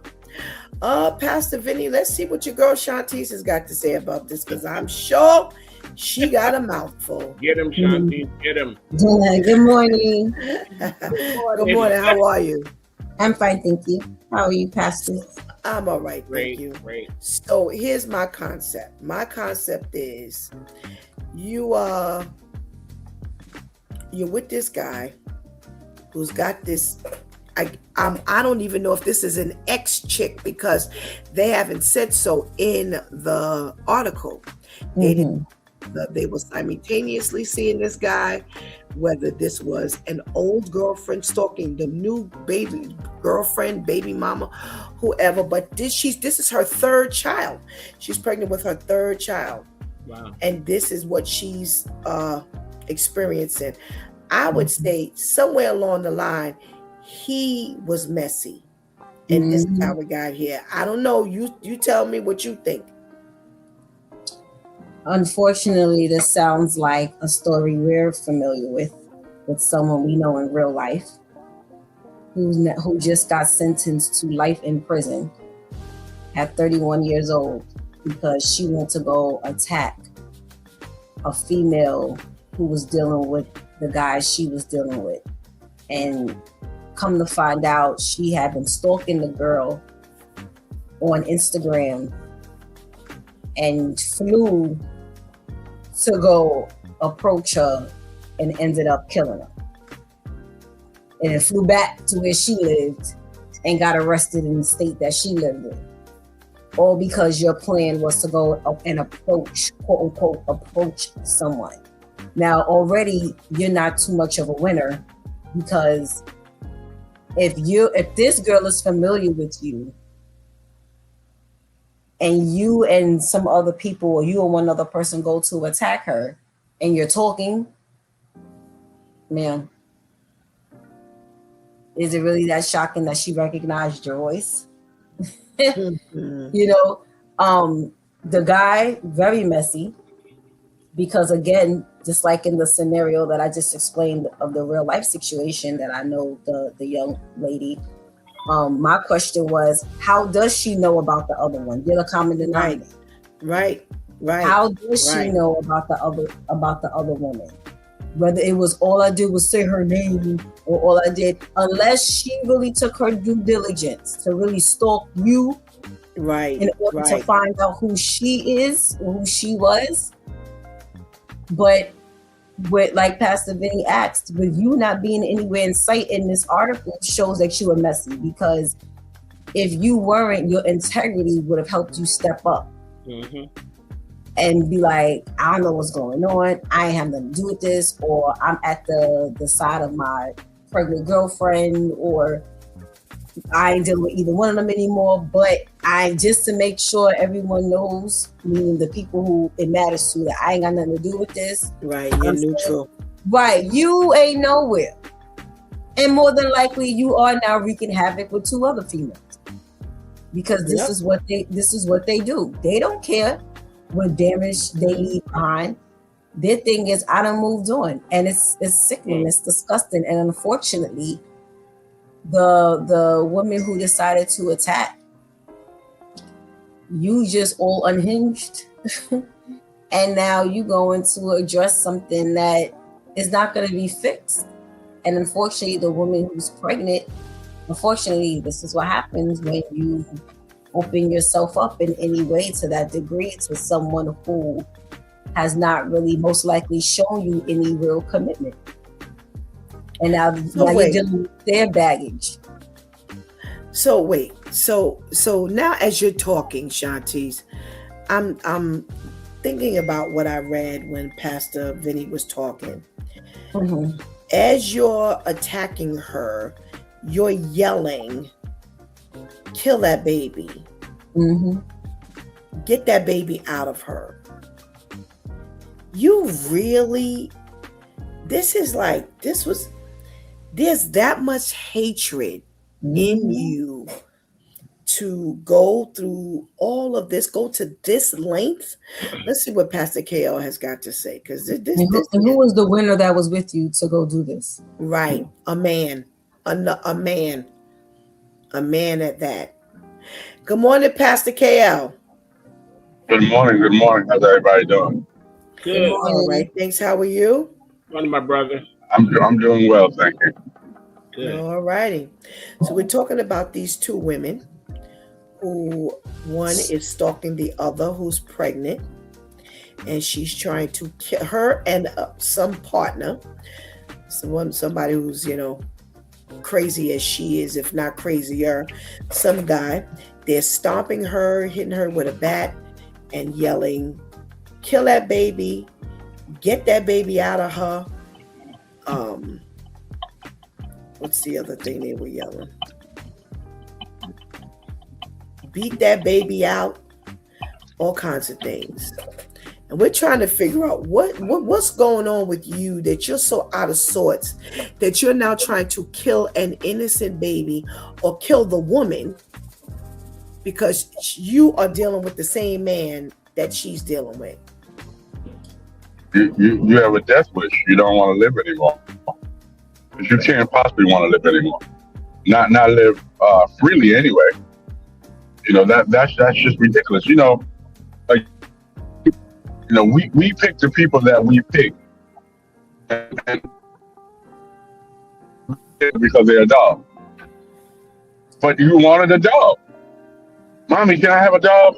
S2: Pastor Vinny, let's see what your girl Shantice has got to say about this, because I'm sure she got a mouthful.
S9: Get him, Shantice. Get him.
S10: Good morning.
S2: Good morning. How are you?
S10: I'm fine, thank you. How are you, Pastor?
S2: I'm all right, thank you.
S9: Great.
S2: So here's my concept. My concept is you're with this guy who's got this. I don't even know if this is an ex-chick, because they haven't said so in the article. They didn't They were simultaneously seeing this guy, whether this was an old girlfriend stalking the new baby girlfriend, baby mama, whoever. But this is her third child. She's pregnant with her third child.
S9: Wow.
S2: And this is what she's experiencing. I would say somewhere along the line, he was messy. And this is how we got here. I don't know. You tell me what you think.
S10: Unfortunately, this sounds like a story we're familiar with someone we know in real life who just got sentenced to life in prison at 31 years old because she went to go attack a female who was dealing with the guy she was dealing with. And come to find out, she had been stalking the girl on Instagram and flew to go approach her and ended up killing her. And it flew back to where she lived and got arrested in the state that she lived in. All because your plan was to go and approach, quote unquote, approach someone. Now, already you're not too much of a winner, because if this girl is familiar with you and you and some other people, or you and one other person go to attack her and you're talking, man, is it really that shocking that she recognized your voice? You know, the guy, very messy, because again, just like in the scenario that I just explained of the real life situation that I know the young lady, my question was, how does she know about the other one? You're the common denominator.
S2: Right.
S10: How does she know about the other woman? Whether it was all I did was say her name, or all I did, unless she really took her due diligence to really stalk you, in order to find out who she is, or who she was. But with, like Pastor Vinny asked, with you not being anywhere in sight in this article shows that you were messy, because if you weren't, your integrity would have helped you step up and be like, I don't know what's going on. I ain't have nothing to do with this, or I'm at the side of my pregnant girlfriend, or I ain't dealing with either one of them anymore. But just to make sure everyone knows, meaning the people who it matters to, that I ain't got nothing to do with this.
S2: Right, you're neutral.
S10: Right, you ain't nowhere. And more than likely, you are now wreaking havoc with two other females. Because this is what they do. They don't care what damage they leave behind. Their thing is, I done moved on. And it's sickening, it's disgusting. And unfortunately, the woman who decided to attack, you just all unhinged. And now you going to address something that is not going to be fixed. And unfortunately, the woman who's pregnant, unfortunately, this is what happens when you open yourself up in any way to that degree to someone who has not really most likely shown you any real commitment. And now you're dealing with their baggage.
S2: So wait, so now as you're talking, Shantice, I'm thinking about what I read when Pastor Vinny was talking. As you're attacking her, you're yelling, kill that baby. Get that baby out of her. You really, there's that much hatred in you to go through all of this, go to this length. Let's see what Pastor KL has got to say. Because
S10: who was the winner that was with you to go do this?
S2: Right, a man at that. Good morning, Pastor KL.
S11: Good morning. How's everybody doing?
S9: Good.
S2: All right, thanks. How are you?
S9: Morning, my brother.
S11: I'm doing well, thank you.
S9: Good.
S2: All righty. So we're talking about these two women, who one is stalking the other, who's pregnant, and she's trying to kill her and some partner, somebody who's crazy as she is, if not crazier, some guy. They're stomping her, hitting her with a bat, and yelling, "Kill that baby! Get that baby out of her. What's the other thing they were yelling? Beat that baby out. All kinds of things. And we're trying to figure out what's going on with you that you're so out of sorts that you're now trying to kill an innocent baby or kill the woman because you are dealing with the same man that she's dealing with.
S11: You have a death wish. You don't want to live anymore. But you can't possibly want to live anymore. Not live freely anyway. That's just ridiculous. We pick the people that we pick, and because they're a dog. But you wanted a dog. Mommy, can I have a dog?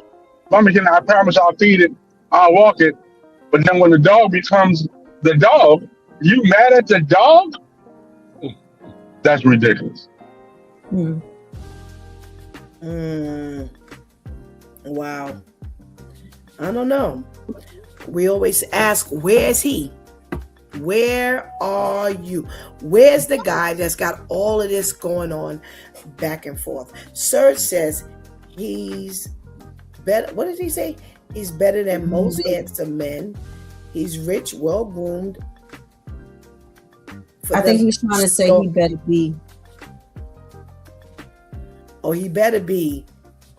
S11: Mommy, I promise I'll feed it, I'll walk it. But then when the dog becomes the dog, you mad at the dog? That's ridiculous.
S2: Wow. I don't know. We always ask, where's he? Where are you? Where's the guy that's got all of this going on back and forth? Serge says he's better. What did he say? He's better than most handsome men. He's rich, well-groomed.
S10: I think he's trying to say he better be.
S2: Oh, he better be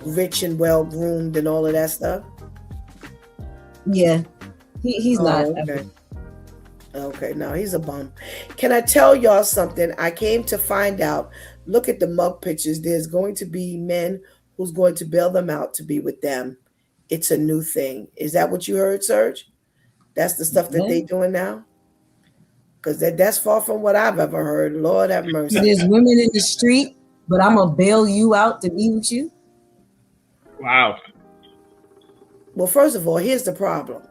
S2: rich and well-groomed and all of that stuff?
S10: Yeah. He's not.
S2: Okay, no, he's a bum. Can I tell y'all something? I came to find out, look at the mug pictures. There's going to be men who's going to bail them out to be with them. It's a new thing. Is that what you heard, Serge? That's the stuff that they doing now? Because that's far from what I've ever heard. Lord have mercy.
S10: There's women in the street, but I'm going to bail you out to be with you?
S9: Wow.
S2: Well, first of all, here's the problem.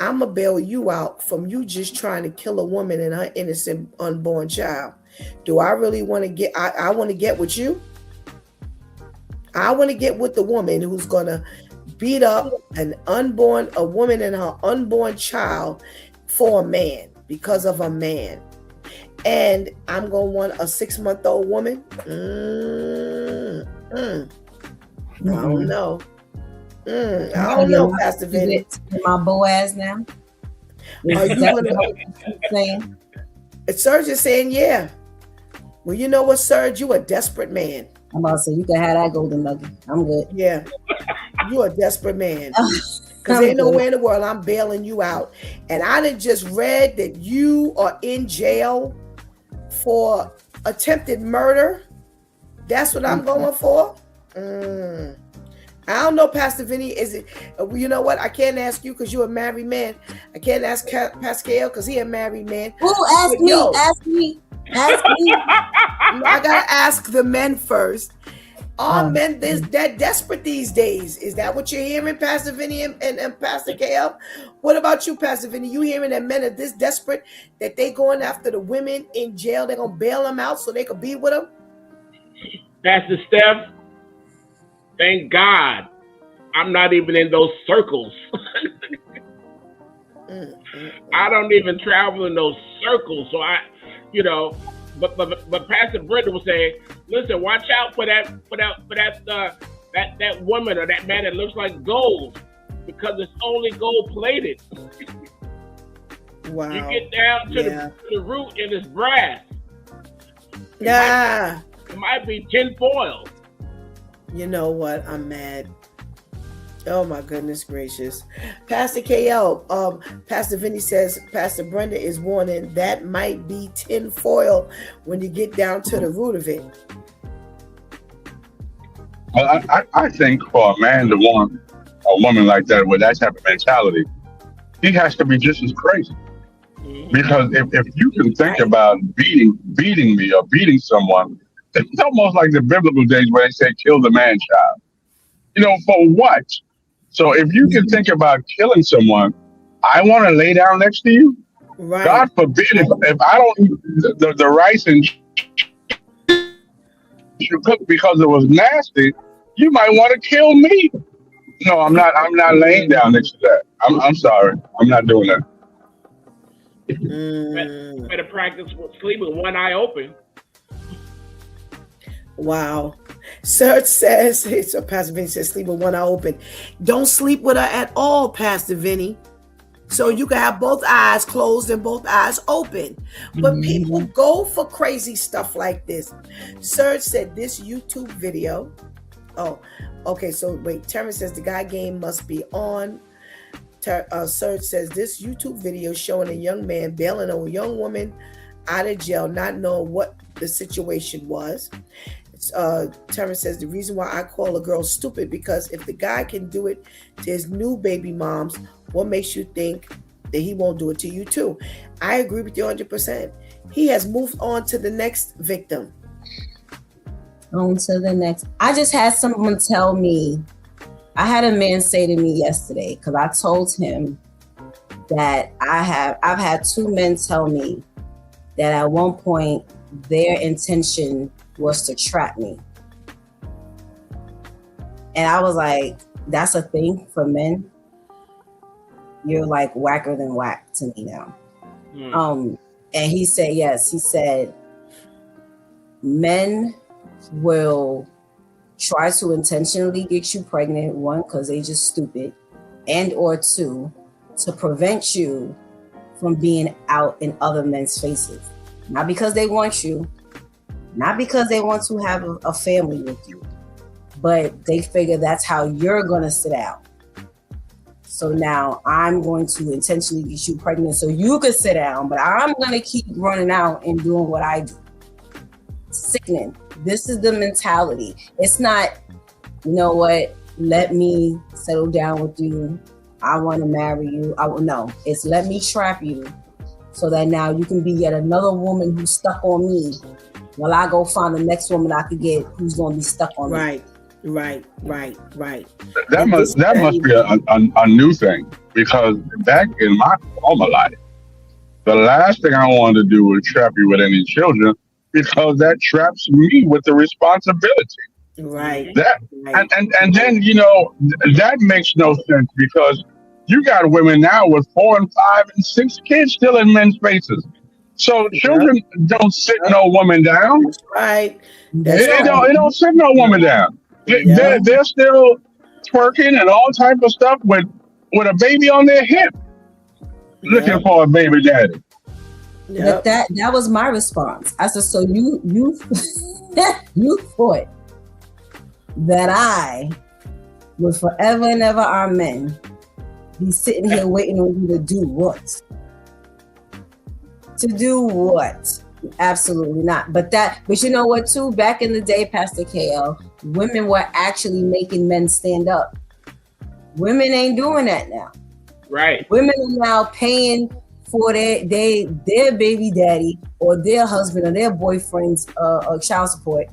S2: I'm going to bail you out from you just trying to kill a woman and her innocent unborn child. Do I really want to get, I want to get with you? I want to get with the woman who's going to beat up a woman and her unborn child for a man, because of a man. And I'm going to want a 6-month-old woman? I don't know. I don't know, Pastor Vinny.
S10: My Boaz now?
S2: Are you gonna
S10: saying?
S2: Serge is saying, yeah. Well, you know what, Serge? You a desperate man.
S10: I'm about to say, you can have that golden nugget. I'm good.
S2: Yeah. You a desperate man. Because ain't nowhere in the world I'm bailing you out. And I done just read that you are in jail for attempted murder. That's what I'm going for? I don't know, Pastor Vinny. Is it? You know what? I can't ask you because you're a married man. I can't ask Pascal because he a married man.
S10: Ask me. Ask me.
S2: I gotta ask the men first. Are men that desperate these days? Is that what you're hearing, Pastor Vinny and Pastor KL? What about you, Pastor Vinny? You hearing that men are this desperate that they going after the women in jail? They're gonna bail them out so they could be with them?
S9: Pastor Steph, thank God I'm not even in those circles. I don't even travel in those circles. So but Pastor Brenda was saying, listen, watch out for that woman or that man that looks like gold, because it's only gold plated.
S2: Wow.
S9: You get down to the root and it's brass. It might be tin foil.
S2: You know what? I'm mad. Oh my goodness gracious. Pastor KL, Pastor Vinny says Pastor Brenda is warning that might be tin foil when you get down to the root of it.
S11: Well, I think for a man to want a woman like that with that type of mentality, he has to be just as crazy. Because if you can think about beating me or beating someone, it's almost like the biblical days where they say kill the man child. For what? So if you can think about killing someone, I want to lay down next to you. Right. God forbid if I don't eat the rice and you cook because it was nasty, you might want to kill me. No, I'm not laying down next to that. I'm sorry. I'm not doing that.
S9: Better practice with sleeping with one eye open.
S2: Wow. Serge says, so Pastor Vinny says, sleep with one eye open. Don't sleep with her at all, Pastor Vinny. So you can have both eyes closed and both eyes open. But people go for crazy stuff like this. Serge said this YouTube video. Oh, okay. So wait, Terrence says the guy game must be on. Serge says this YouTube video showing a young man bailing a young woman out of jail, not knowing what the situation was. Terrence says the reason why I call a girl stupid, because if the guy can do it to his new baby moms, what makes you think that he won't do it to you too? I agree with you 100%. He has moved on to the next victim.
S10: On to the next. I just had someone tell me, I had a man say to me yesterday, because I told him that I've had two men tell me that at one point their intention was to trap me. And I was like, that's a thing for men? You're like whacker than whack to me now. And he said, yes, he said, men will try to intentionally get you pregnant, one, because they just stupid, and or two, to prevent you from being out in other men's faces. Not because they want you, not because they want to have a family with you, but they figure that's how you're going to sit out. So now I'm going to intentionally get you pregnant so you can sit down, but I'm going to keep running out and doing what I do. Sickening. This is the mentality. It's not, you know what, let me settle down with you. I want to marry you. No, it's let me trap you so that now you can be yet another woman who's stuck on me while I go find the next woman I could get who's going to be stuck on me.
S2: Right.
S11: That must be a new thing, because back in my former life, the last thing I wanted to do was trap you with any children, because that traps me with the responsibility.
S2: Right.
S11: And then, you know, that makes no sense, because you got women now with 4 and 5 and 6 kids still in men's faces. So children don't sit no woman down.
S2: That's right.
S11: It don't sit no woman down. They're still twerking and all type of stuff with a baby on their hip, looking for a baby daddy.
S10: But that was my response. I said, so you you thought that I would forever and ever, our men, be sitting here waiting on you to do what? To do what? Absolutely not. But you know what too? Back in the day, Pastor KL, women were actually making men stand up. Women ain't doing that now.
S9: Right.
S10: Women are now paying for their baby daddy or their husband or their boyfriend's child support,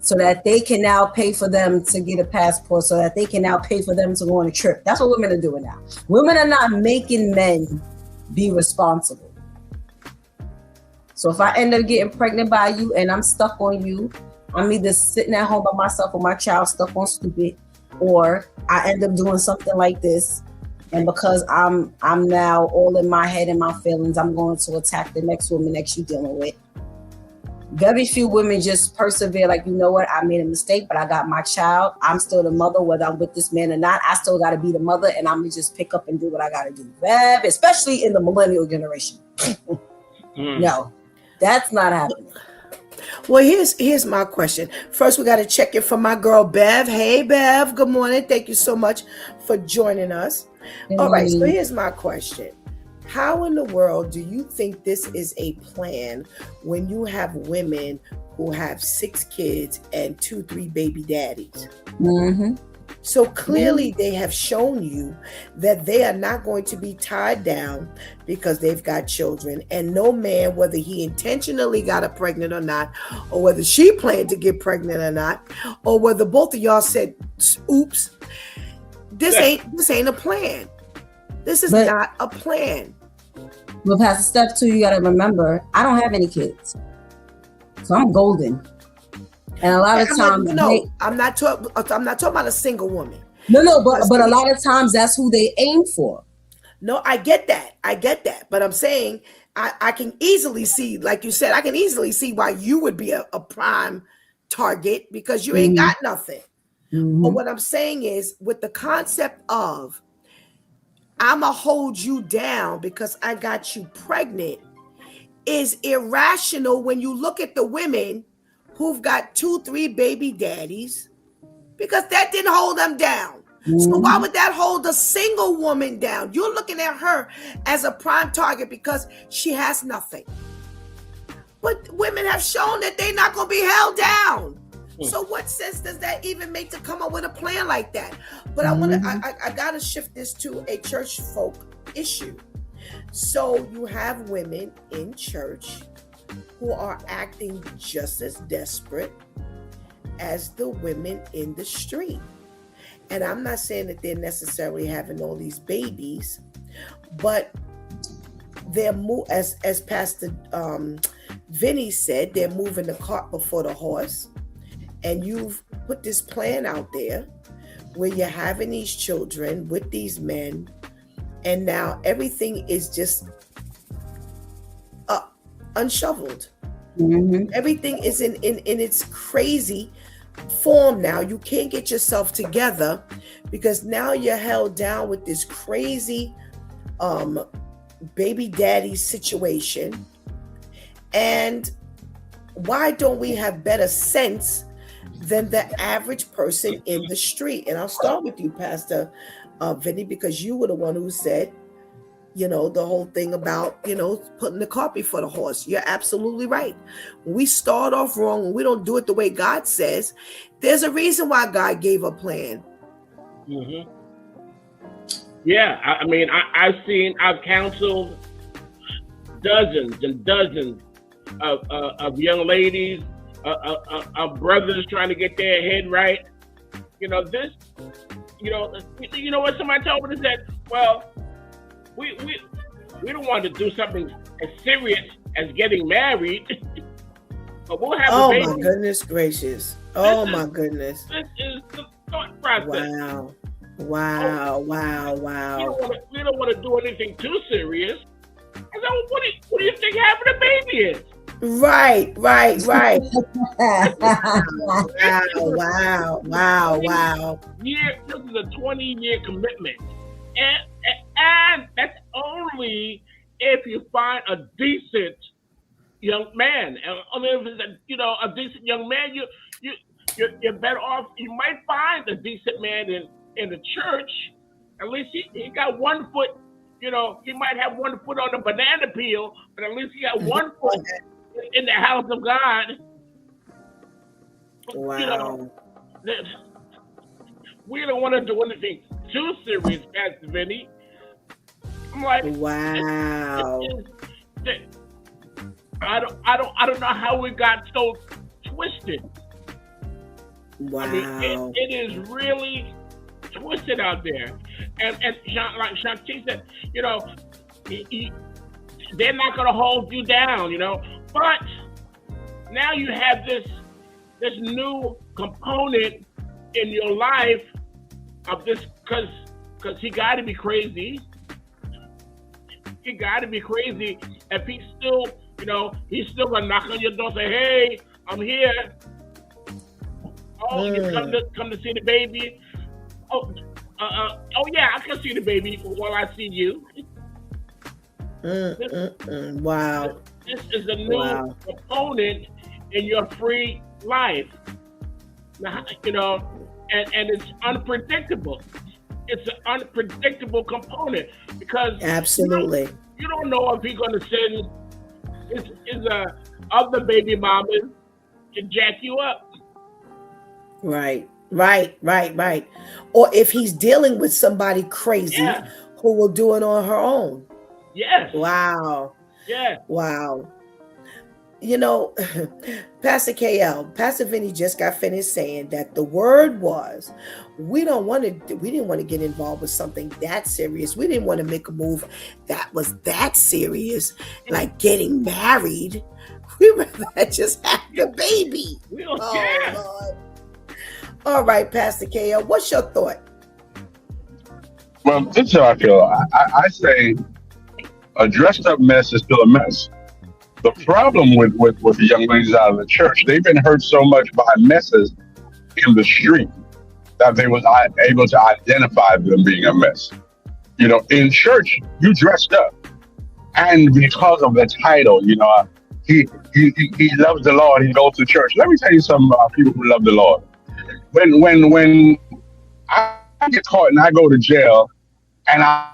S10: so that they can now pay for them to get a passport, so that they can now pay for them to go on a trip. That's what women are doing now. Women are not making men be responsible. So if I end up getting pregnant by you and I'm stuck on you, I'm either sitting at home by myself with my child stuck on stupid, or I end up doing something like this. And because I'm now all in my head and my feelings, I'm going to attack the next woman that you're dealing with. Very few women just persevere, like, you know what, I made a mistake, but I got my child. I'm still the mother, whether I'm with this man or not. I still got to be the mother, and I'm going to just pick up and do what I got to do. Especially in the millennial generation. No, that's not happening.
S2: Well, here's my question. First, we got to check in for my girl, Bev. Hey, Bev. Good morning. Thank you so much for joining us. All right, so here's my question. How in the world do you think this is a plan when you have women who have 6 kids and 2-3 baby daddies? So clearly they have shown you that they are not going to be tied down because they've got children, and no man, whether he intentionally got her pregnant or not, or whether she planned to get pregnant or not, or whether both of y'all said, oops, this ain't a plan. This is not a plan.
S10: Well, Pastor Steph, too, you got to remember, I don't have any kids. So I'm golden. And a lot of times,
S2: I'm not talking about a single woman.
S10: No, but a lot of times that's who they aim for.
S2: No, I get that. I get that. But I'm saying I can easily see, like you said, I can easily see why you would be a prime target because you ain't got nothing. But what I'm saying is with the concept of I'ma hold you down because I got you pregnant is irrational when you look at the women who've got 2-3 baby daddies because that didn't hold them down. So why would that hold a single woman down? You're looking at her as a prime target because she has nothing. But women have shown that they're not going to be held down. So what sense does that even make to come up with a plan like that? But I gotta shift this to a church folk issue. So you have women in church who are acting just as desperate as the women in the street. And I'm not saying that they're necessarily having all these babies, but they're as Pastor Vinny said, they're moving the cart before the horse. And you've put this plan out there where you're having these children with these men, and now everything is just unshoveled. Everything is in its crazy form now. You can't get yourself together because now you're held down with this crazy baby daddy situation. And why don't we have better sense than the average person in the street? And I'll start with you, Pastor Vinny, because you were the one who said, the whole thing about, putting the cart before the horse. You're absolutely right. When we start off wrong, when we don't do it the way God says, there's a reason why God gave a plan.
S9: Yeah, I mean, I've counseled dozens and dozens of young ladies, of brothers trying to get their head right. You know what somebody told me? They said, well, we don't want to do something as serious as getting married, but we'll have a baby.
S2: Oh my goodness gracious! Oh my goodness!
S9: This is the thought process.
S2: Wow!
S9: We don't want to do anything too serious. I said, well, what do you think having a baby is?
S2: Right. Wow.
S9: This is a 20-year commitment. And that's only if you find a decent young man. And only if it's a decent young man, you're better off. You might find a decent man in the church. At least he got 1 foot. He might have 1 foot on the banana peel, but at least he got 1 foot in the house of God.
S2: Wow.
S9: We don't want to do anything too serious, Pastor Vinny. I'm like,
S2: wow.
S9: I don't know how we got so twisted.
S2: Wow.
S9: I mean, it is really twisted out there. And like Shanti said, they're not going to hold you down, But now you have this new component in your life of this, because he got to be crazy. He got to be crazy if he's still, he's still gonna knock on your door and say, "Hey, I'm here. Oh, you come to see the baby? Oh yeah, I can see the baby while I see you."
S2: Wow.
S9: This is a new component in your free life. Now, and it's unpredictable. It's an unpredictable component because
S2: absolutely
S9: you don't know if he's going to send his other baby mamas to jack you up.
S2: Right. Or if he's dealing with somebody crazy who will do it on her own.
S9: Yes.
S2: Wow.
S9: Yeah.
S2: Wow. Pastor Pastor Vinny just got finished saying that the word was, we didn't want to get involved with something that serious. We didn't want to make a move that was that serious, like getting married. We rather just have the baby. Lord. All right, Pastor KL, what's your thought?
S11: Well, this is how I feel. I say a dressed up mess is still a mess. The problem with the young ladies out of the church, they've been hurt so much by messes in the street that they was able to identify them being a mess. You know, in church, you dressed up, and because of the title, he loves the Lord. He goes to church. Let me tell you something about people who love the Lord. When I get caught and I go to jail, and I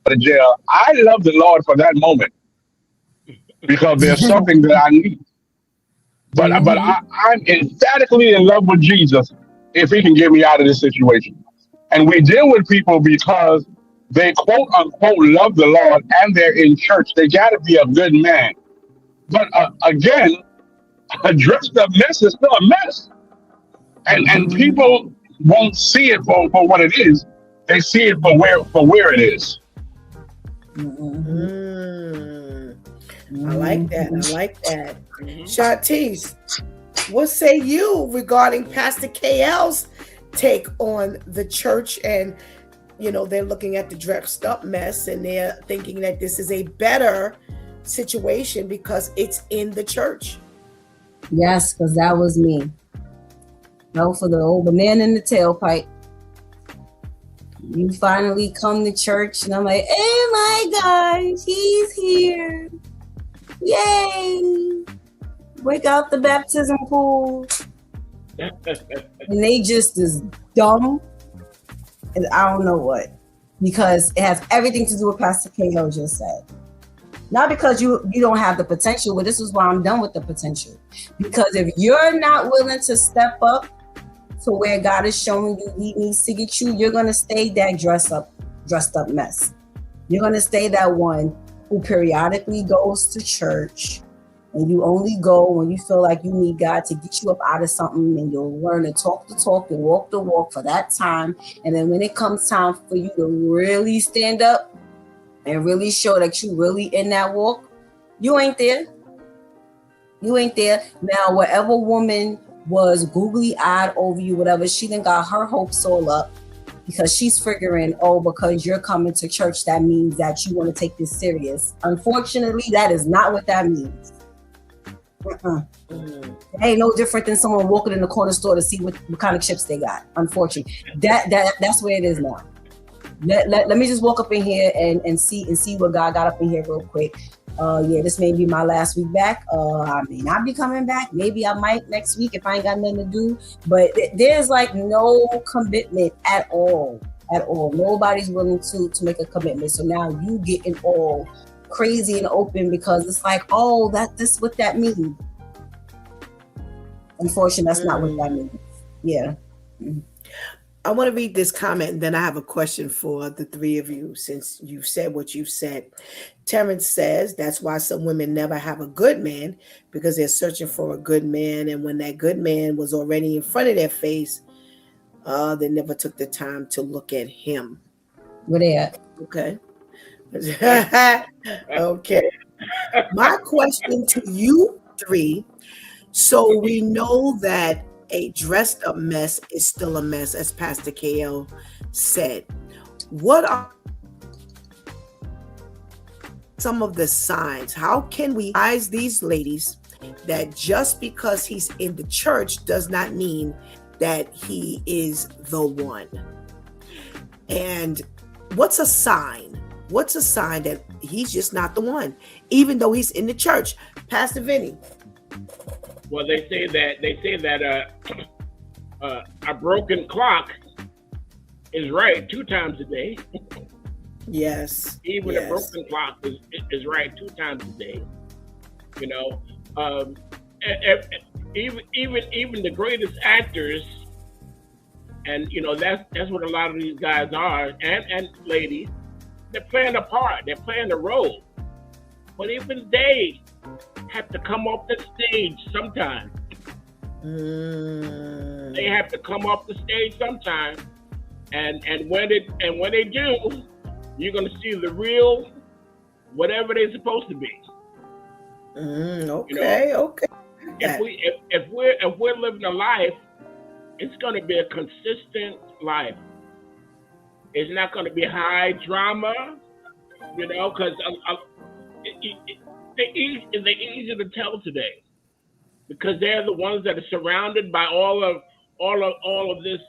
S11: go to jail, I love the Lord for that moment because there's something that I need.
S10: Hmm.
S11: I'm emphatically in love with Jesus if he can get me out of this situation. And we deal with people because they quote unquote love the Lord and they're in church. They got to be a good man. But again, a dressed up mess is still a mess. And people won't see it for what it is. They see it for where it is.
S2: Mm, I like that. I like that.
S9: Mhm.
S2: Shantice, what say you regarding Pastor KL's take on the church? And they're looking at the dressed up mess and they're thinking that this is a better situation because it's in the church.
S10: Yes, because that was me. No, for the old banana in the tailpipe. You finally come to church, and I'm like, oh my gosh, he's here. Yay. Break out the baptism pool. And they just as dumb as I don't know what. Because it has everything to do with Pastor KO just said. Not because you don't have the potential, but this is why I'm done with the potential. Because if you're not willing to step up to where God is showing you he needs to get you, you're gonna stay that dressed up mess. You're gonna stay that one who periodically goes to church and you only go when you feel like you need God to get you up out of something, and you'll learn to talk the talk and walk the walk for that time. And then when it comes time for you to really stand up and really show that you really in that walk, you ain't there. You ain't there. Now, whatever woman was googly-eyed over you, whatever, she done got her hopes all up because she's figuring, because you're coming to church, that means that you want to take this serious. Unfortunately, that is not what that means. It ain't no different than someone walking in the corner store to see what kind of chips they got. Unfortunately, that's where it is now. Let me just walk up in here and see what God got up in here real quick. This may be my last week back. I may not be coming back. Maybe I might next week if I ain't got nothing to do. But there's like no commitment at all. Nobody's willing to make a commitment. So now you getting all crazy and open because it's like, that's what that means. Unfortunately, that's not what that means. Yeah.
S2: I want to read this comment, and then I have a question for the three of you since you've said what you've said. Terrence says that's why some women never have a good man, because they're searching for a good man, and when that good man was already in front of their face, they never took the time to look at him.
S10: Where they at?
S2: Okay. Okay. My question to you three, so we know that a dressed up mess is still a mess, as Pastor KL said. What are some of the signs? How can we advise these ladies that just because he's in the church does not mean that he is the one? And what's a sign? What's a sign that he's just not the one, even though he's in the church? Pastor Vinny.
S9: Well, they say that a broken clock is right 2 times a day.
S2: Yes.
S9: Even
S2: yes.
S9: a broken clock is right 2 times a day. You know, even the greatest actors, and that's what a lot of these guys are, and ladies, they're playing a part, they're playing a role, but even they have to come off the stage sometime. They have to come off the stage sometime, and when they do, you're gonna see the real whatever they're supposed to be.
S2: Okay.
S9: If we're living a life, it's gonna be a consistent life. It's not going to be high drama, because they're easy to tell today because they're the ones that are surrounded by all of this.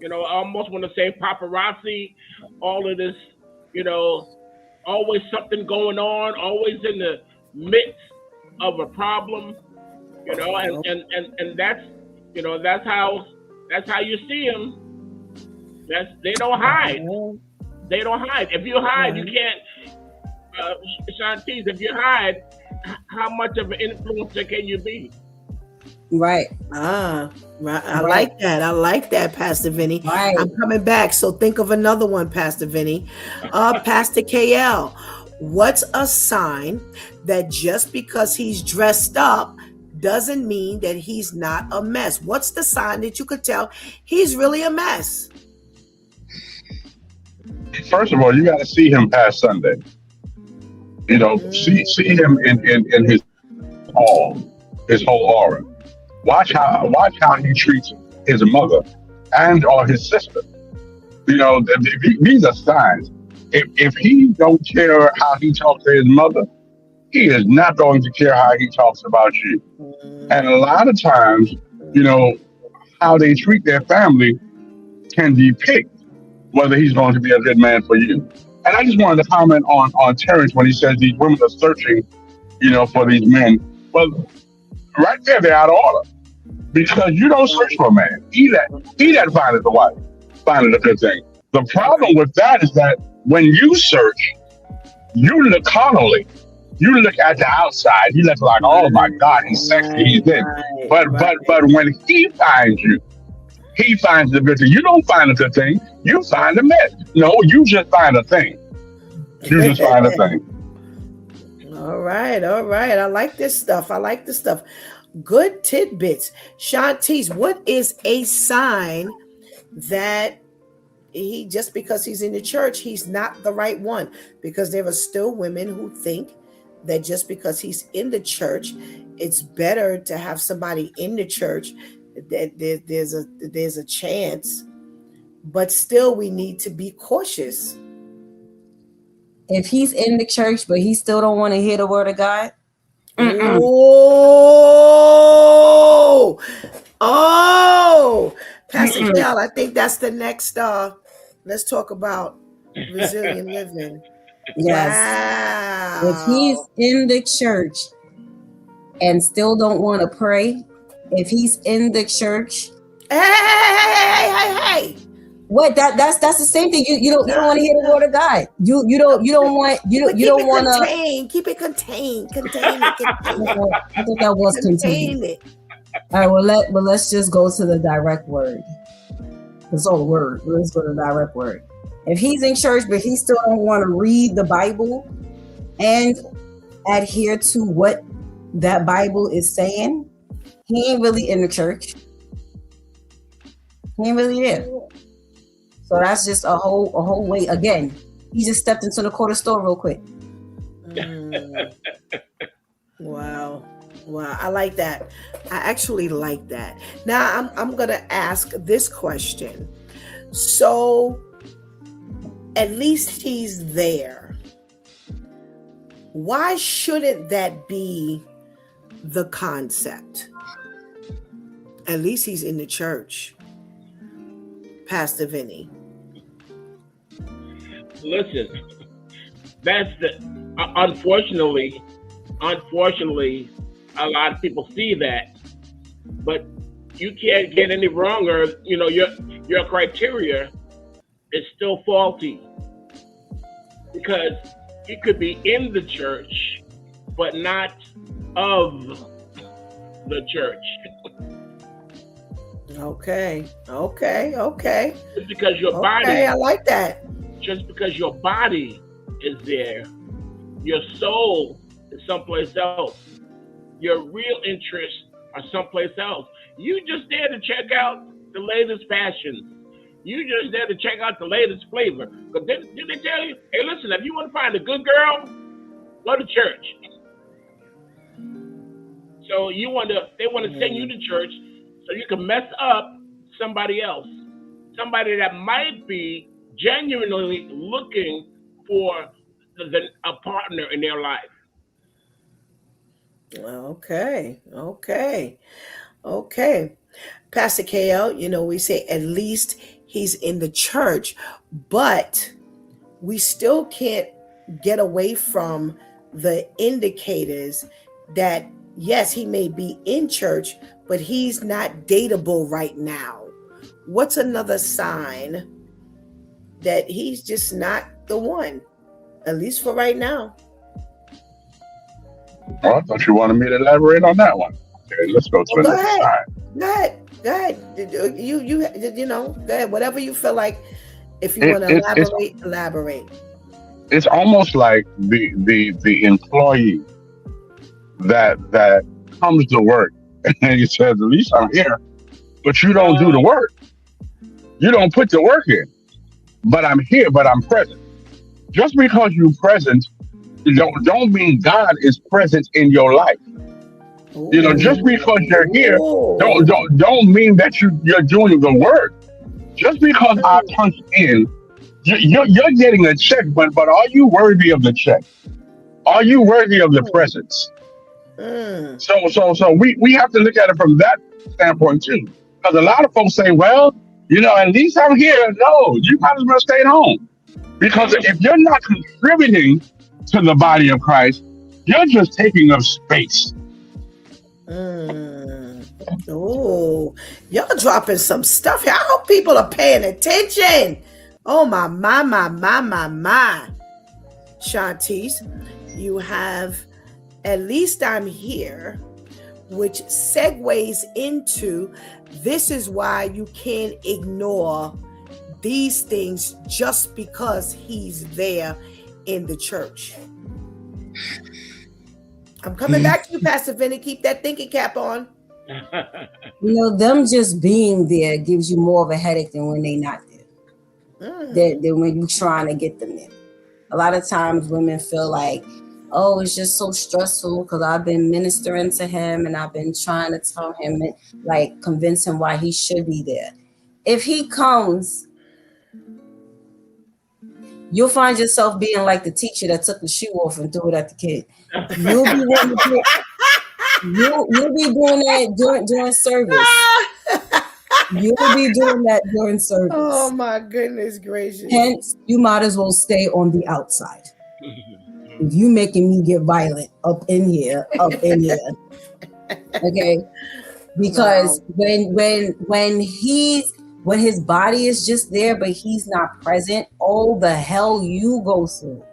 S9: I almost want to say paparazzi, all of this. Always something going on, always in the midst of a problem. And that's how you see them. They don't hide. They don't hide. If you hide, you can't. Shantice, if you hide, how much of an influencer can you be?
S10: Right.
S2: Right. I like that. I like that, Pastor Vinny.
S10: Right.
S2: I'm coming back. So think of another one, Pastor Vinny. Pastor KL, what's a sign that just because he's dressed up doesn't mean that he's not a mess? What's the sign that you could tell he's really a mess?
S11: First of all, you got to see him past Sunday. See him in his whole aura. Watch how he treats his mother or his sister. These are signs. If he don't care how he talks to his mother, he is not going to care how he talks about you. And a lot of times, how they treat their family can depict whether he's going to be a good man for you. And I just wanted to comment on Terrence when he says these women are searching, for these men. Well, right there, they're out of order. Because you don't search for a man. He that findeth a wife, findeth a good thing. The problem with that is that when you search, you look carnally. You look at the outside. You look like, oh my God, he's sexy, he's this. But when he finds you, he finds the good thing. You don't find a good thing. You find a mess. No, you just find a thing. You just find a thing.
S2: All right. I like this stuff. Good tidbits. Shantice, what is a sign that just because he's in the church, he's not the right one? Because there are still women who think that just because he's in the church, it's better to have somebody in the church. That there's a chance, but still we need to be cautious.
S10: If he's in the church, but he still don't want to hear the word of God.
S2: Pastor Cal, I think that's the next. Let's talk about resilient living.
S10: Yes.
S2: Wow.
S10: If he's in the church and still don't want to pray, if he's in the church,
S2: hey.
S10: What that's the same thing. You don't want to hear the word of God. You don't want to
S2: keep it contained.
S10: I think that was contained. All right, let's just go to the direct word. It's all the word. Let's go to the direct word. If he's in church but he still don't want to read the Bible and adhere to what that Bible is saying, he ain't really in the church. He ain't really there. So that's just a whole way. Again, he just stepped into the corner store real quick.
S2: Wow. I like that. I actually like that. Now I'm gonna ask this question. So at least he's there. Why shouldn't that be the concept? At least he's in the church. Pastor Vinny.
S9: Listen, that's unfortunately, a lot of people see that, but you can't get any wronger. Your criteria is still faulty because you could be in the church, but not of the church.
S2: Okay.
S9: Just because your body.
S2: Okay, I like that.
S9: Just because your body is there, your soul is someplace else. Your real interests are someplace else. You just there to check out the latest fashions. You just there to check out the latest flavor. Because did they tell you, hey, listen, if you want to find a good girl, go to church. So they want to send you to church so you can mess up somebody else. Somebody that might be genuinely looking for a partner in their life.
S2: Okay. Pastor KL, we say at least he's in the church, but we still can't get away from the indicators that yes, he may be in church, but he's not dateable right now. What's another sign that he's just not the one, at least for right now?
S11: Oh, I thought you wanted me to elaborate on that one. Okay, let's go to
S2: Go
S11: another
S2: ahead.
S11: side.
S2: Go ahead. You go ahead. Whatever you feel like. If you
S11: It,
S2: want to
S11: it, it's
S2: elaborate.
S11: it's almost like the employee that comes to work and he says, "At least I'm here," but you don't do the work. You don't put the work in. But I'm here. But I'm present. Just because you're present, don't mean God is present in your life. Just because you're here, don't mean that you're doing the work. Just because I punched in, you're getting a check, but are you worthy of the check? Are you worthy of the presence? So we have to look at it from that standpoint too. Because a lot of folks say, well, at least I'm here. No, you might as well stay at home. Because if you're not contributing to the body of Christ, you're just taking up space.
S2: Oh, y'all dropping some stuff here. I hope people are paying attention. Oh my. Shantice, you have at least I'm here, which segues into this is why you can't ignore these things just because he's there in the church. I'm coming back to you, Pastor Vinny. Keep that thinking cap on.
S10: Them just being there gives you more of a headache than when they're not there. Than when you're trying to get them there. A lot of times women feel like, oh, it's just so stressful because I've been ministering to him and I've been trying to tell him, like, convince him why he should be there. If he comes, you'll find yourself being like the teacher that took the shoe off and threw it at the kid. You'll be doing that during service. You'll be doing that during service.
S2: Oh my goodness gracious.
S10: Hence, you might as well stay on the outside. If you making me get violent up in here. Okay? Because when his body is just there, but he's not present, oh, the hell you go through.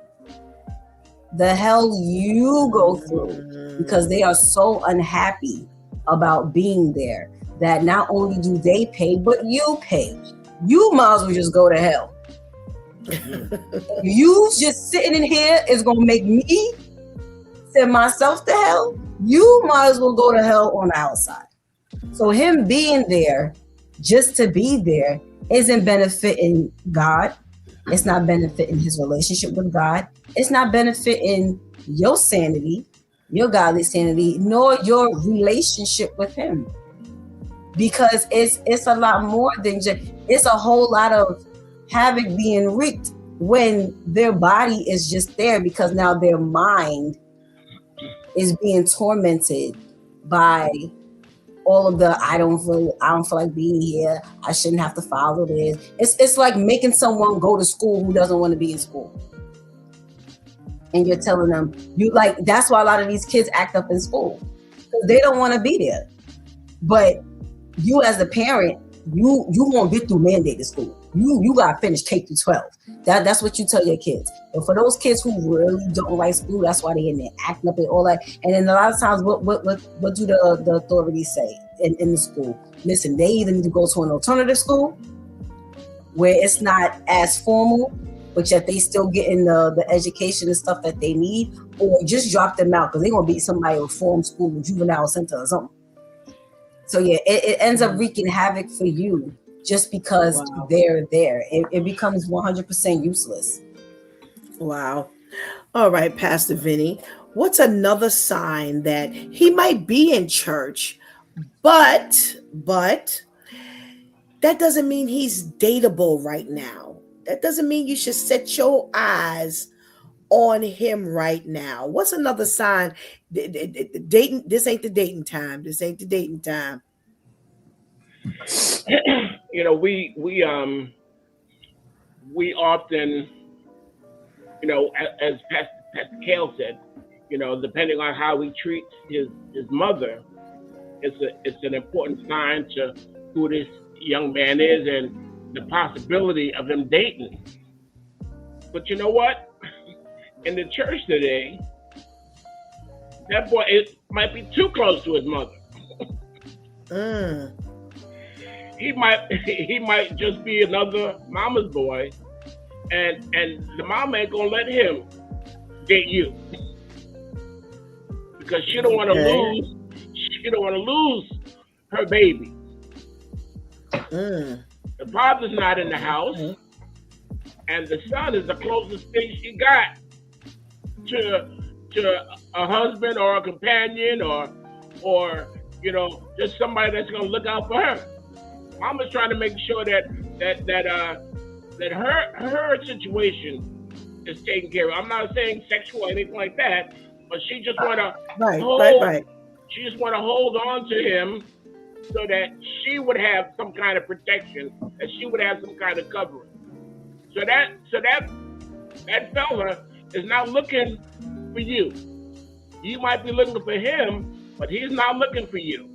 S10: Because they are so unhappy about being there that not only do they pay, but you pay. You might as well just go to hell. You just sitting in here is going to make me send myself to hell. You might as well go to hell on the outside. So him being there just to be there isn't benefiting God. It's not benefiting his relationship with God. It's not benefiting your sanity, your godly sanity, nor your relationship with him. Because it's a lot more than just, it's a whole lot of havoc being wreaked when their body is just there because now their mind is being tormented by all of the I don't feel like being here. I shouldn't have to follow this. It's like making someone go to school who doesn't want to be in school. And you're telling them that's why a lot of these kids act up in school. Because they don't want to be there. But you as a parent, you won't get through mandated school. You gotta finish K through 12. That's what you tell your kids. But for those kids who really don't like school, that's why they in there acting up and all that. And then a lot of times, what do the authorities say in the school? Listen, they either need to go to an alternative school where it's not as formal, but yet they still getting the education and stuff that they need, or just drop them out because they're gonna be somebody at reform school or juvenile center or something. So yeah, it ends up wreaking havoc for you just because they're there. It becomes 100% useless.
S2: Wow. All right, Pastor Vinny, what's another sign that he might be in church, but that doesn't mean he's dateable right now? that doesn't mean you should set your eyes on him right now. What's another sign? Dating. This ain't the dating time. This ain't the dating time.
S9: You know, we often, you know, as Pastor Kale said, you know, depending on how he treats his mother, it's an important sign to who this young man is and the possibility of him dating. But you know what? In the church today, that boy it might be too close to his mother. He might just be another mama's boy, and the mama ain't gonna let him date you because she don't want to lose. She don't want to lose her baby. The father's not in the house, and the son is the closest thing she got to a husband or a companion or you know, just somebody that's gonna look out for her. Mama's trying to make sure that her situation is taken care of. I'm not saying sexual or anything like that, but she just wanna
S2: right.
S9: She just wanna hold on to him so that she would have some kind of protection, that she would have some kind of covering. So that fella is not looking for you. You might be looking for him, but he's not looking for you.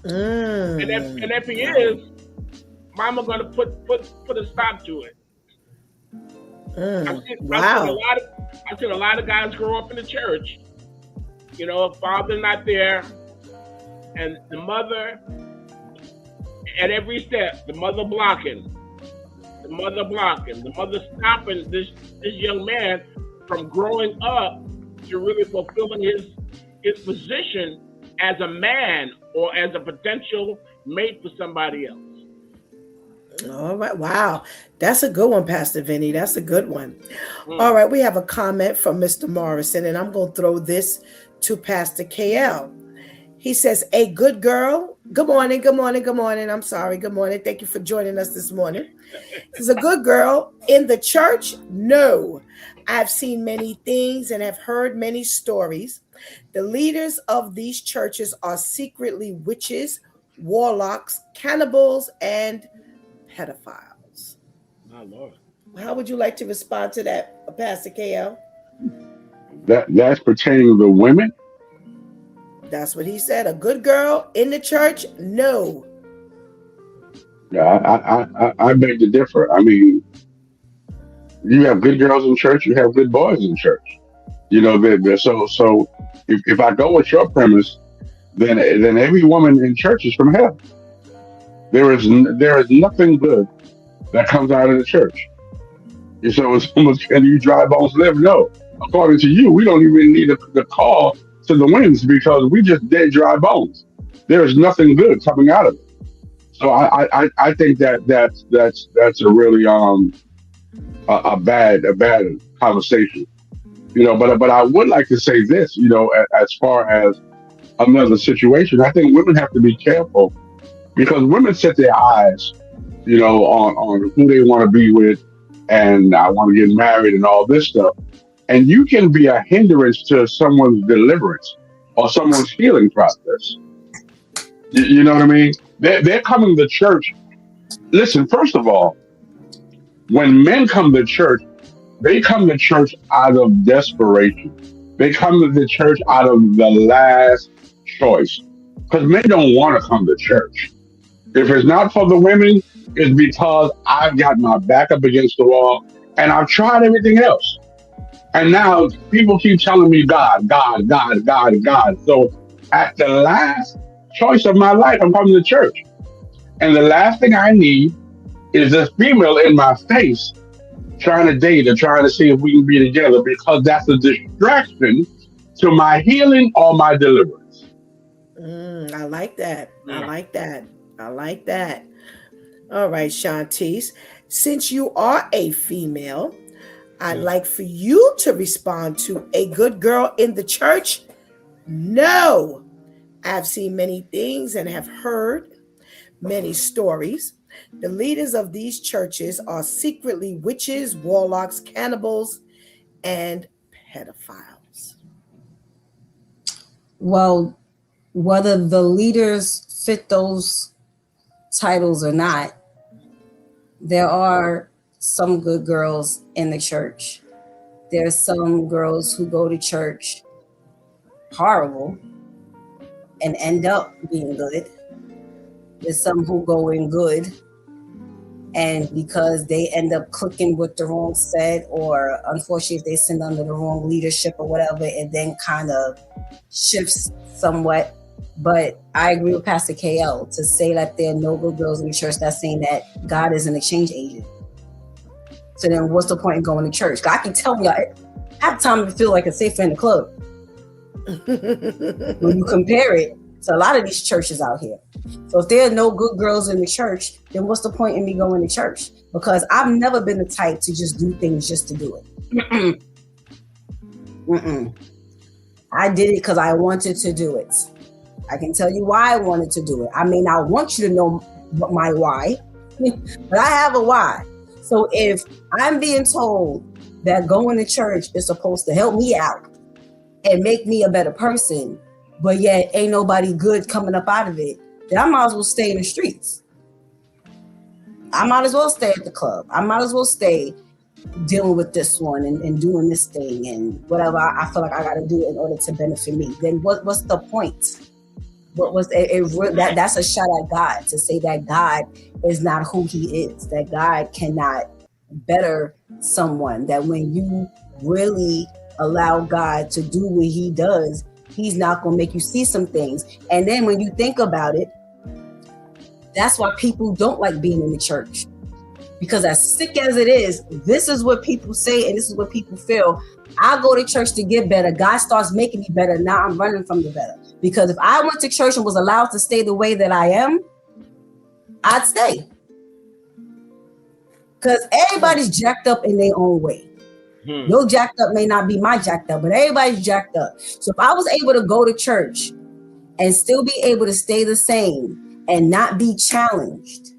S9: And if he is, mama gonna put a stop to it. I've seen a lot of guys grow up in the church. You know, father not there, and the mother at every step, the mother blocking, the mother stopping this young man from growing up to really fulfilling his position as a man or as a potential mate for somebody else.
S2: All right. Wow. That's a good one, Pastor Vinny. That's a good one. All right. We have a comment from Mr. Morrison, and I'm going to throw this to Pastor KL. He says, a good girl. Good morning. I'm sorry. Good morning. Thank you for joining us this morning. Is a good girl in the church? No. I've seen many things and have heard many stories. The leaders of these churches are secretly witches, warlocks, cannibals, and pedophiles.
S9: My Lord.
S2: How would you like to respond to that, Pastor KL?
S11: That's pertaining to the women?
S2: That's what he said. A good girl in the church? No.
S11: Yeah, I beg to differ. I mean, you have good girls in church, you have good boys in church. You know, so if I go with your premise, then every woman in church is from hell. There is nothing good that comes out of the church. You so can you dry bones live? No. According to you, we don't even need the call to the winds because we just dead dry bones. There is nothing good coming out of it. So I think that's a really a bad conversation. You know, but I would like to say this, you know, as far as another situation, I think women have to be careful because women set their eyes, you know, on who they want to be with, and I want to get married and all this stuff. And you can be a hindrance to someone's deliverance or someone's healing process. You know what I mean? They're coming to church. Listen, first of all, when men come to church, they come to church out of desperation. They come to the church out of the last choice. Because men don't want to come to church. If it's not for the women, it's because I've got my back up against the wall and I've tried everything else. And now people keep telling me God. So at the last choice of my life, I'm coming to church. And the last thing I need is this female in my face trying to date or trying to see if we can be together because that's a distraction to my healing or my deliverance.
S2: I like that. I like that. All right, Shantice. Since you are a female, I'd like for you to respond to a good girl in the church. No. I've seen many things and have heard many stories. The leaders of these churches are secretly witches, warlocks, cannibals, and pedophiles.
S10: Well, whether the leaders fit those titles or not, there are some good girls in the church. There's some girls who go to church horrible and end up being good. There's some who go in good, and because they end up clicking with the wrong set, or unfortunately if they send under the wrong leadership or whatever, it then kind of shifts somewhat. But I agree with Pastor KL to say that there are no good girls in the church. That's saying that God is an exchange agent. So then what's the point in going to church? God can tell me half the time I feel like it's safer in the club. When you compare it to a lot of these churches out here. So if there are no good girls in the church, then what's the point in me going to church? Because I've never been the type to just do things just to do it. I did it because I wanted to do it. I can tell you why I wanted to do it. I may not want you to know my why, but I have a why. So if I'm being told that going to church is supposed to help me out and make me a better person, but yet ain't nobody good coming up out of it, then I might as well stay in the streets. I might as well stay at the club. I might as well stay dealing with this one and doing this thing and whatever I feel like I got to do in order to benefit me. Then what's the point? What was that's a shot at God, to say that God is not who he is, that God cannot better someone, that when you really allow God to do what he does, he's not going to make you see some things. And then when you think about it, that's why people don't like being in the church. Because as sick as it is, this is what people say and this is what people feel. I go to church to get better. God starts making me better. Now I'm running from the better. Because if I went to church and was allowed to stay the way that I am, I'd stay. Because everybody's jacked up in their own way. Your jacked up may not be my jacked up, but everybody's jacked up. So if I was able to go to church and still be able to stay the same and not be challenged,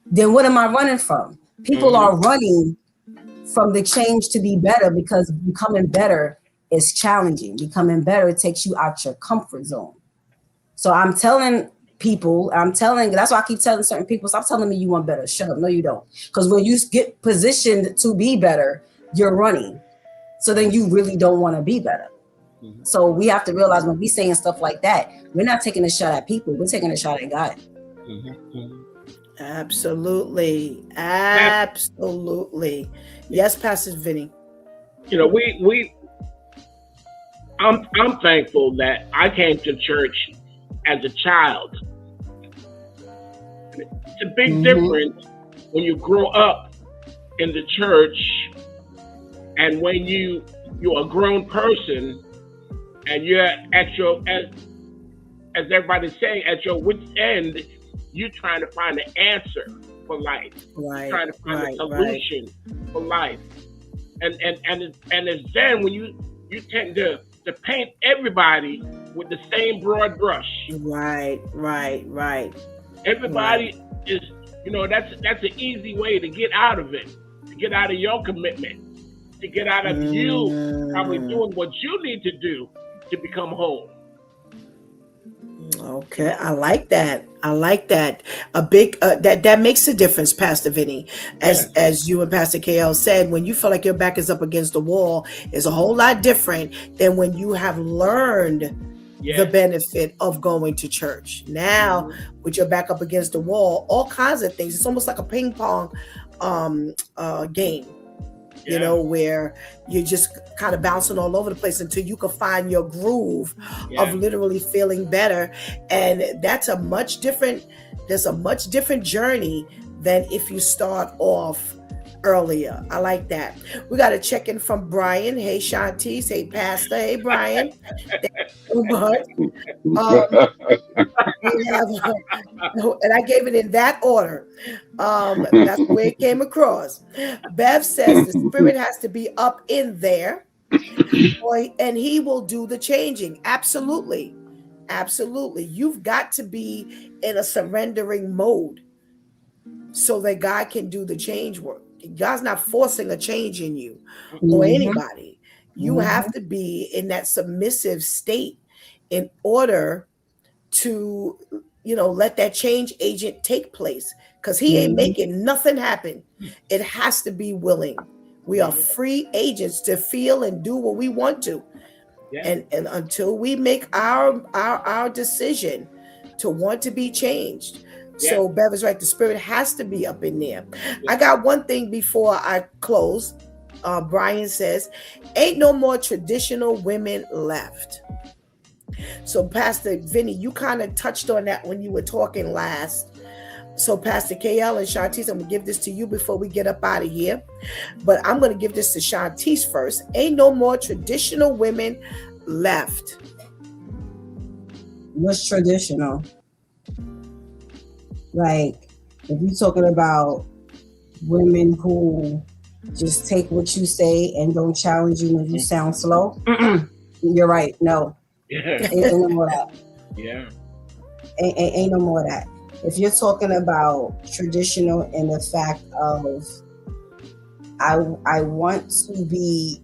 S10: then what am I running from? People are running from the change to be better, because becoming better is challenging. Becoming better takes you out your comfort zone. So I'm telling people, that's why I keep telling certain people, stop telling me you want better. Shut up. No, you don't. Because when you get positioned to be better, you're running. So then you really don't want to be better. So we have to realize when we saying stuff like that, we're not taking a shot at people. We're taking a shot at God.
S2: Absolutely. Yes, Pastor Vinny.
S9: You know, I'm thankful that I came to church as a child. It's a big difference when you grow up in the church and when you're a grown person and you're at your, as everybody's saying, at your wit's end. You're trying to find an answer for life. Right. You're trying to find a solution for life. And it's then when you tend to paint everybody with the same broad brush. Right. Everybody is, that's an easy way to get out of it, to get out of your commitment, to get out of you probably doing what you need to do to become whole.
S2: Okay, I like that. A big that makes a difference, Pastor Vinny. As you and Pastor KL said, when you feel like your back is up against the wall, is a whole lot different than when you have learned the benefit of going to church. Now, with your back up against the wall, all kinds of things. It's almost like a ping pong game. Where you're just kind of bouncing all over the place until you can find your groove of literally feeling better. And that's a much different journey than if you start off earlier. I like that. We got a check in from Brian. Hey, Shantice. Hey, Pastor. Hey, Brian. We have, and I gave it in that order. That's the way it came across. Bev says the spirit has to be up in there, and he will do the changing. Absolutely. You've got to be in a surrendering mode. so that God can do the change work. God's not forcing a change in you or
S10: Mhm.
S2: anybody. You have to be in that submissive state in order to, let that change agent take place, because he ain't making nothing happen. It has to be willing. We are free agents to feel and do what we want to.
S9: Yeah.
S2: And until we make our decision to want to be changed.
S9: Yeah.
S2: So Bev is right, the spirit has to be up in there. I got one thing before I close. Brian says, ain't no more traditional women left. So Pastor Vinny, you kind of touched on that when you were talking last. So Pastor KL and Shantice, I'm gonna give this to you before we get up out of here. But I'm gonna give this to Shantice first. Ain't no more traditional women left.
S10: What's traditional? Like, if you're talking about women who just take what you say and don't challenge you when you sound slow, you're right. No,
S9: Yeah.
S10: ain't no more of that.
S9: Yeah.
S10: Ain't no more of that. If you're talking about traditional in the fact of, I want to be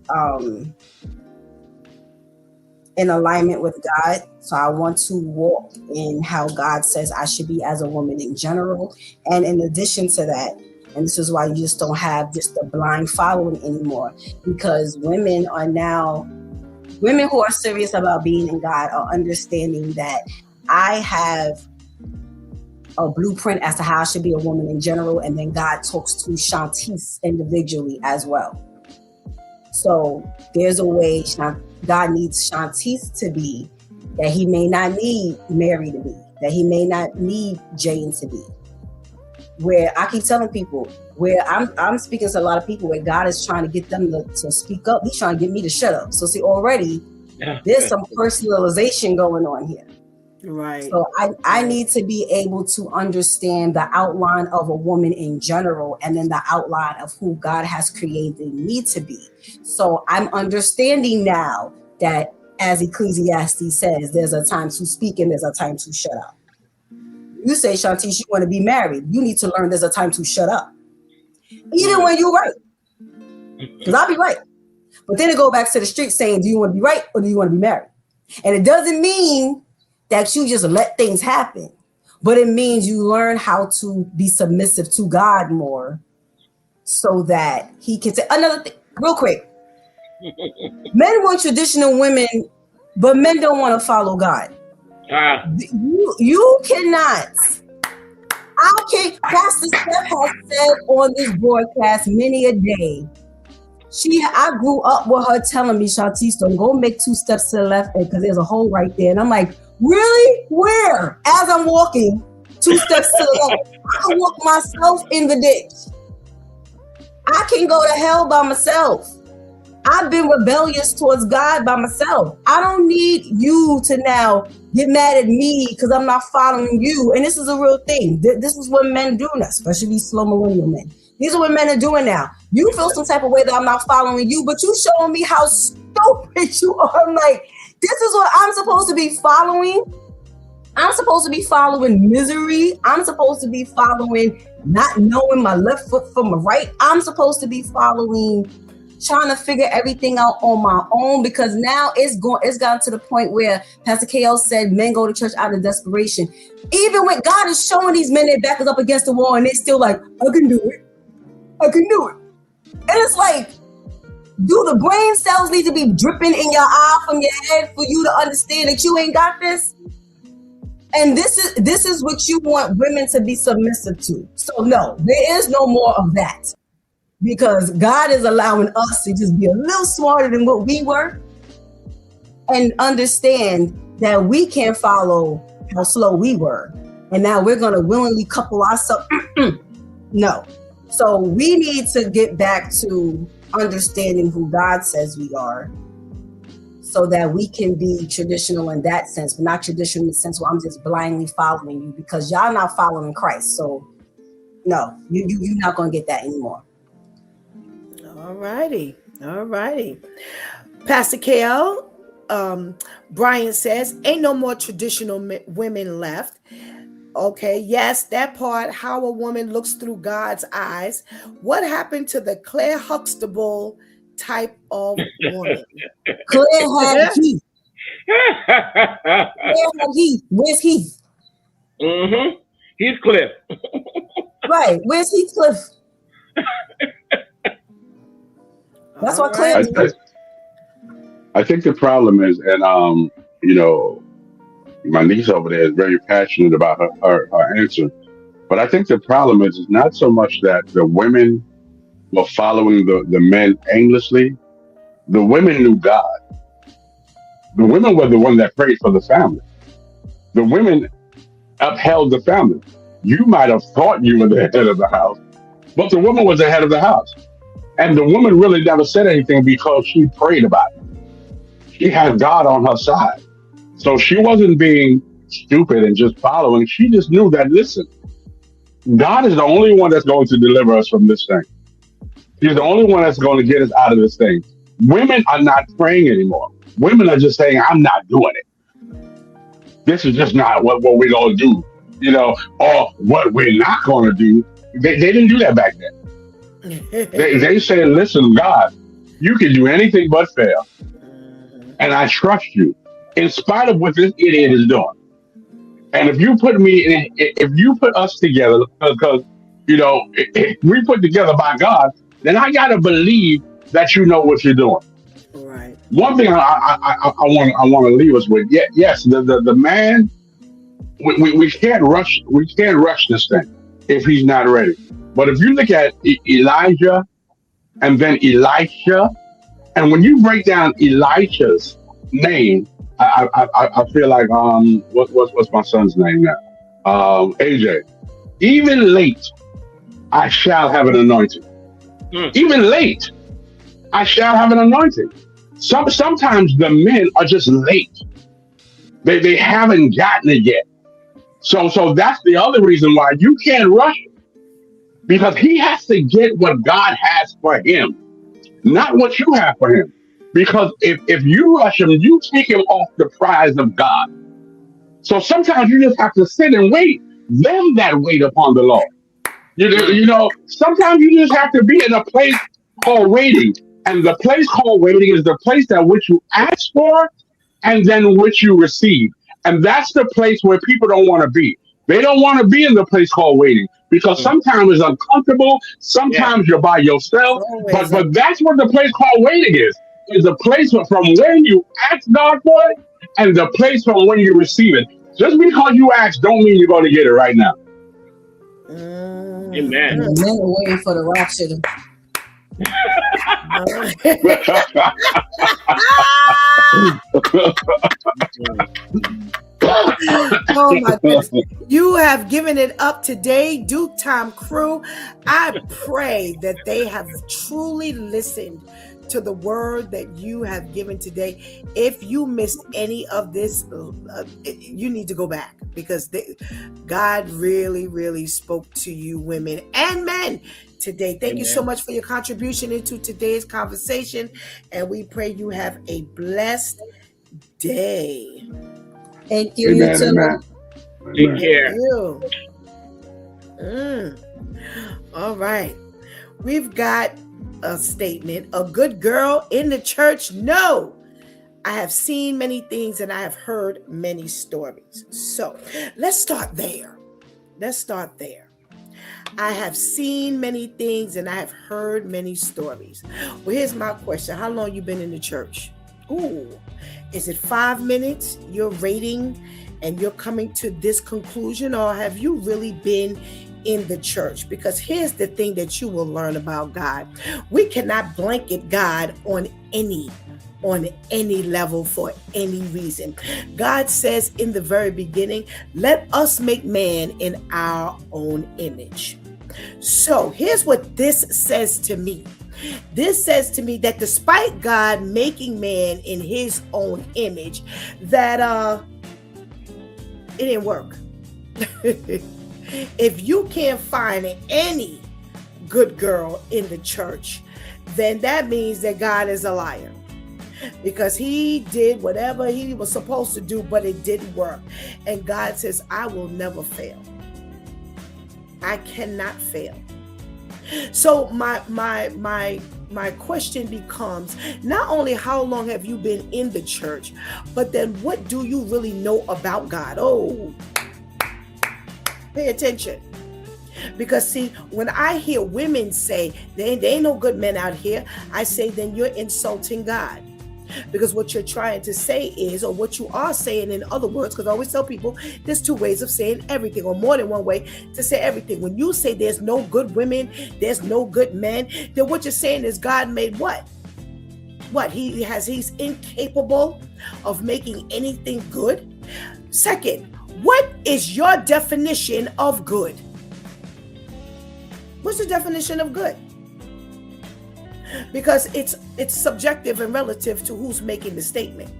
S10: in alignment with God, so I want to walk in how God says I should be as a woman in general. And in addition to that, and this is why you just don't have just a blind following anymore, because women who are serious about being in God are understanding that I have a blueprint as to how I should be a woman in general, and then God talks to Shantice individually as well. So there's a way God needs Shantice to be that he may not need Mary to be, that he may not need Jane to be. Where I keep telling people, where I'm speaking to a lot of people, where God is trying to get them to speak up, he's trying to get me to shut up. So see, already there's some personalization going on here.
S2: Right.
S10: So I need to be able to understand the outline of a woman in general, and then the outline of who God has created me to be. So I'm understanding now that, as Ecclesiastes says, there's a time to speak and there's a time to shut up. You say, Shantice, you want to be married. You need to learn there's a time to shut up. Even when you're right. Because I'll be right. But then it go back to the street saying, do you want to be right or do you want to be married? And it doesn't mean that you just let things happen, but it means you learn how to be submissive to God more, so that he can say another thing real quick. Men want traditional women, but men don't want to follow God. You cannot. Pastor Steph has said on this broadcast many a day, I grew up with her telling me, Shantice, don't go make 2 steps to the left because there's a hole right there. And I'm like, really? Where? As I'm walking 2 steps to the left, I can walk myself in the ditch. I can go to hell by myself. I've been rebellious towards God by myself. I don't need you to now get mad at me because I'm not following you. And this is a real thing. This is what men do now, especially these slow millennial men. These are what men are doing now. You feel some type of way that I'm not following you, but you showing me how stupid you are. I'm like, this is what I'm supposed to be following. I'm supposed to be following misery. I'm supposed to be following not knowing my left foot from my right. I'm supposed to be following trying to figure everything out on my own, because now it's gotten to the point where Pastor KL said men go to church out of desperation. Even when God is showing these men their back is up against the wall and they still like, I can do it. I can do it. And it's like, do the brain cells need to be dripping in your eye from your head for you to understand that you ain't got this? And this is what you want women to be submissive to. So no, there is no more of that. Because God is allowing us to just be a little smarter than what we were and understand that we can't follow how slow we were. And now we're going to willingly couple ourselves. No. So we need to get back to understanding who God says we are, so that we can be traditional in that sense, but not traditional in the sense where I'm just blindly following you, because y'all not following Christ. So no, you're not going to get that anymore.
S2: All righty. Pastor KL, Brian says, ain't no more traditional women left. Okay, yes, that part, how a woman looks through God's eyes. What happened to the Claire Huxtable type of woman?
S10: Claire had Heath. Claire had Heath. Where's Heath?
S9: Heathcliff.
S10: Right. Where's Heathcliff? That's what Claire did.
S11: I think the problem is, and my niece over there is very passionate about her answer. But I think the problem is not so much that the women were following the men aimlessly. The women knew God. The women were the one that prayed for the family. The women upheld the family. You might have thought you were the head of the house, but the woman was the head of the house. And the woman really never said anything because she prayed about it. She had God on her side. So she wasn't being stupid and just following. She just knew that, listen, God is the only one that's going to deliver us from this thing. He's the only one that's going to get us out of this thing. Women are not praying anymore. Women are just saying, I'm not doing it. This is just not what we're going to do, or what we're not going to do. They didn't do that back then. They said, listen, God, you can do anything but fail. And I trust you in spite of what this idiot is doing. And if you put us together, because, if we put together by God, then I got to believe that you know what you're doing.
S2: Right.
S11: One thing I want to leave us with, yes, the man, we can't rush this thing if he's not ready. But if you look at Elijah and then Elisha, and when you break down Elisha's name, I feel like what's my son's name now? AJ. Even late, I shall have an anointing. Even late, I shall have an anointing. Sometimes the men are just late. They haven't gotten it yet. So that's the other reason why you can't rush him. Because he has to get what God has for him, not what you have for him. Because if you rush him, you take him off the prize of God. So sometimes you just have to sit and wait. Them that wait upon the Lord. Sometimes you just have to be in a place called waiting. And the place called waiting is the place that which you ask for and then which you receive. And that's the place where people don't want to be. They don't want to be in the place called waiting because sometimes it's uncomfortable. Sometimes you're by yourself. But that's what the place called waiting is the place from when you ask God for it and the place from when you receive it. Just because you ask don't mean you're going to get it right now.
S9: Amen.
S10: Men are waiting for the rapture.
S2: Oh my goodness. You have given it up today, Duke Time crew. I pray that they have truly listened to the word that you have given today. If you missed any of this, you need to go back because God really, really spoke to you women and men today. Thank you so much for your contribution into today's conversation. And we pray you have a blessed day.
S10: Thank you. You too.
S9: Take care.
S2: All right. We've got a statement. A good girl in the church? No. I have seen many things and I have heard many stories. So let's start there. I have seen many things and I have heard many stories. Well, here's my question. How long you been in the church? Ooh, is it 5 minutes you're rating and you're coming to this conclusion, or have you really been in the church? Because here's the thing that you will learn about God. We cannot blanket God on any level for any reason. God says in the very beginning, let us make man in our own image. So here's what this says to me. This says to me that despite God making man in his own image, that it didn't work. If you can't find any good girl in the church, then that means that God is a liar. because he did whatever he was supposed to do, but it didn't work. And God says, I will never fail. I cannot fail. So my question becomes, not only how long have you been in the church, but then what do you really know about God? Oh, pay attention. Because see, when I hear women say there ain't no good men out here, I say then you're insulting God. Because what you're trying to say is, or what you are saying in other words, because I always tell people there's two ways of saying everything, or more than one way to say everything. When you say there's no good women, there's no good men, then what you're saying is God made what? What? He's incapable of making anything good. Second, what is your definition of good? What's the definition of good? Because it's subjective and relative to who's making the statement.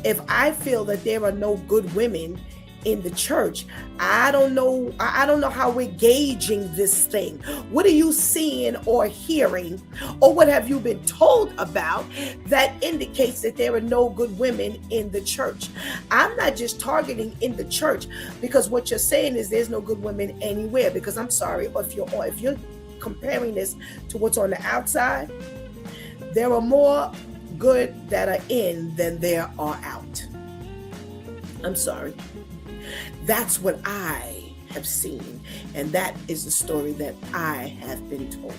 S2: If I feel that there are no good women in the church, I don't know how we're gauging this thing. What are you seeing or hearing, or what have you been told about that indicates that there are no good women in the church? I'm not just targeting in the church, because what you're saying is there's no good women anywhere. Because I'm sorry, if you're comparing this to what's on the outside, there are more good that are in than there are out. I'm sorry. That's what I have seen, and that is the story that I have been told.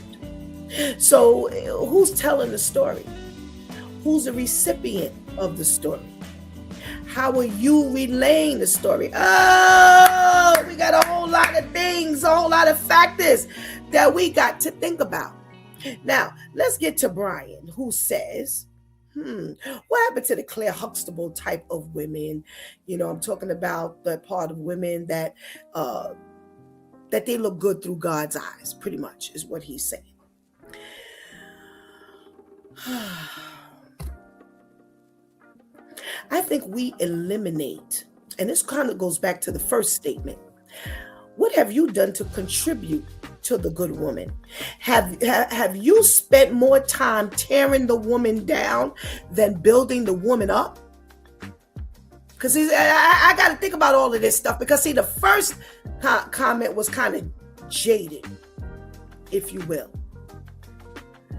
S2: So who's telling the story? Who's the recipient of the story? How are you relaying the story? Oh, we got a whole lot of things, a whole lot of factors that we got to think about. Now, let's get to Brian, who says, what happened to the Claire Huxtable type of women? You know, I'm talking about the part of women that they look good through God's eyes, pretty much is what he's saying. I think we eliminate, and this kind of goes back to the first statement. What have you done to contribute to the good woman? Have you spent more time tearing the woman down than building the woman up? Because I got to think about all of this stuff, because see, the first comment was kind of jaded, if you will.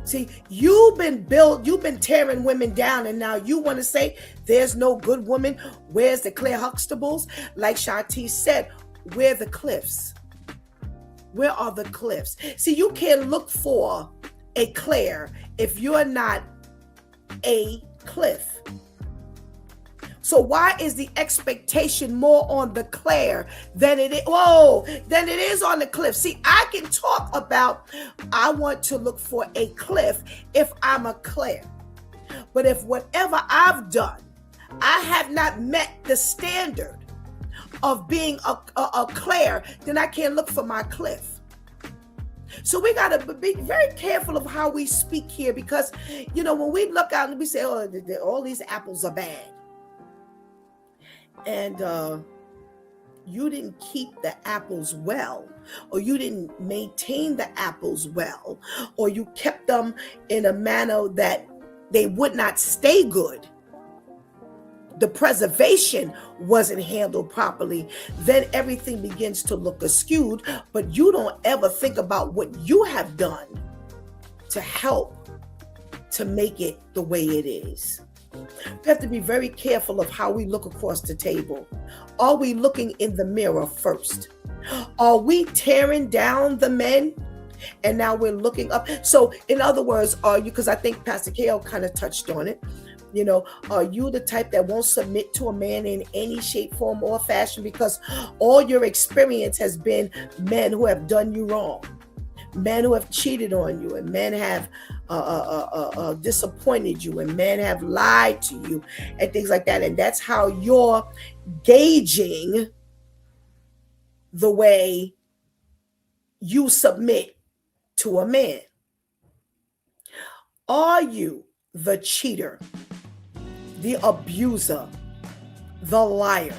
S2: See, you've been tearing women down, and now you want to say there's no good woman. Where's the Claire Huxtables? Like Shanti said, where are the cliffs? Where are the cliffs? See, you can't look for a Claire if you're not a cliff. So why is the expectation more on the Claire than it is on the cliff? See, I can talk about I want to look for a cliff if I'm a Claire. But if whatever I've done, I have not met the standard of being a Claire, then I can't look for my cliff. So we got to be very careful of how we speak here, because, you know, when we look out and we say, oh, all these apples are bad, and you didn't keep the apples well, or you didn't maintain the apples well, or you kept them in a manner that they would not stay good, the preservation wasn't handled properly, then everything begins to look askewed, but you don't ever think about what you have done to help to make it the way it is. We have to be very careful of how we look across the table. Are we looking in the mirror first? Are we tearing down the men and now we're looking up? So in other words, are you, because I think Pastor Kale kind of touched on it, you know, are you the type that won't submit to a man in any shape, form, or fashion because all your experience has been men who have done you wrong, men who have cheated on you, and men have disappointed you, and men have lied to you, and things like that, and that's how you're gauging the way you submit to a man? Are you the cheater, the abuser, the liar,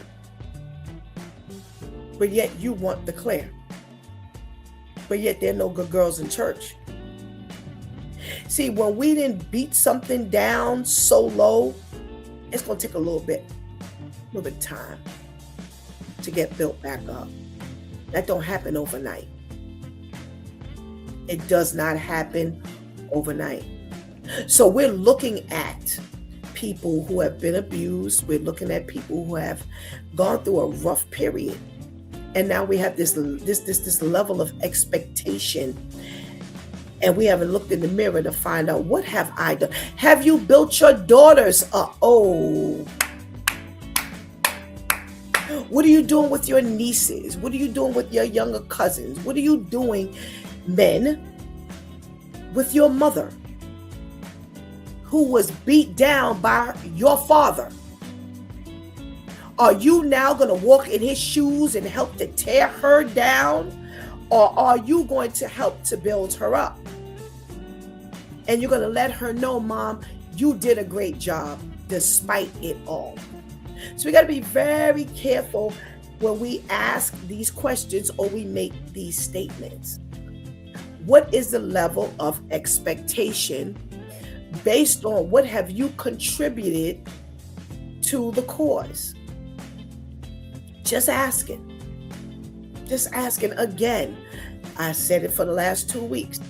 S2: but yet you want the Claire, but yet there are no good girls in church? See, when we didn't beat something down so low, it's going to take a little bit of time to get built back up. That don't happen overnight. It does not happen overnight. So we're looking at people who have been abused. We're looking at people who have gone through a rough period. And now we have this level of expectation. And we haven't looked in the mirror to find out, what have I done? Have you built your daughters up? Oh. What are you doing with your nieces? What are you doing with your younger cousins? What are you doing, men, with your mother who was beat down by your father? Are you now going to walk in his shoes and help to tear her down? Or are you going to help to build her up? And you're going to let her know, Mom, you did a great job despite it all. So we got to be very careful when we ask these questions or we make these statements. What is the level of expectation based on what have you contributed to the cause? Just asking. Just asking again. I said it for the last 2 weeks.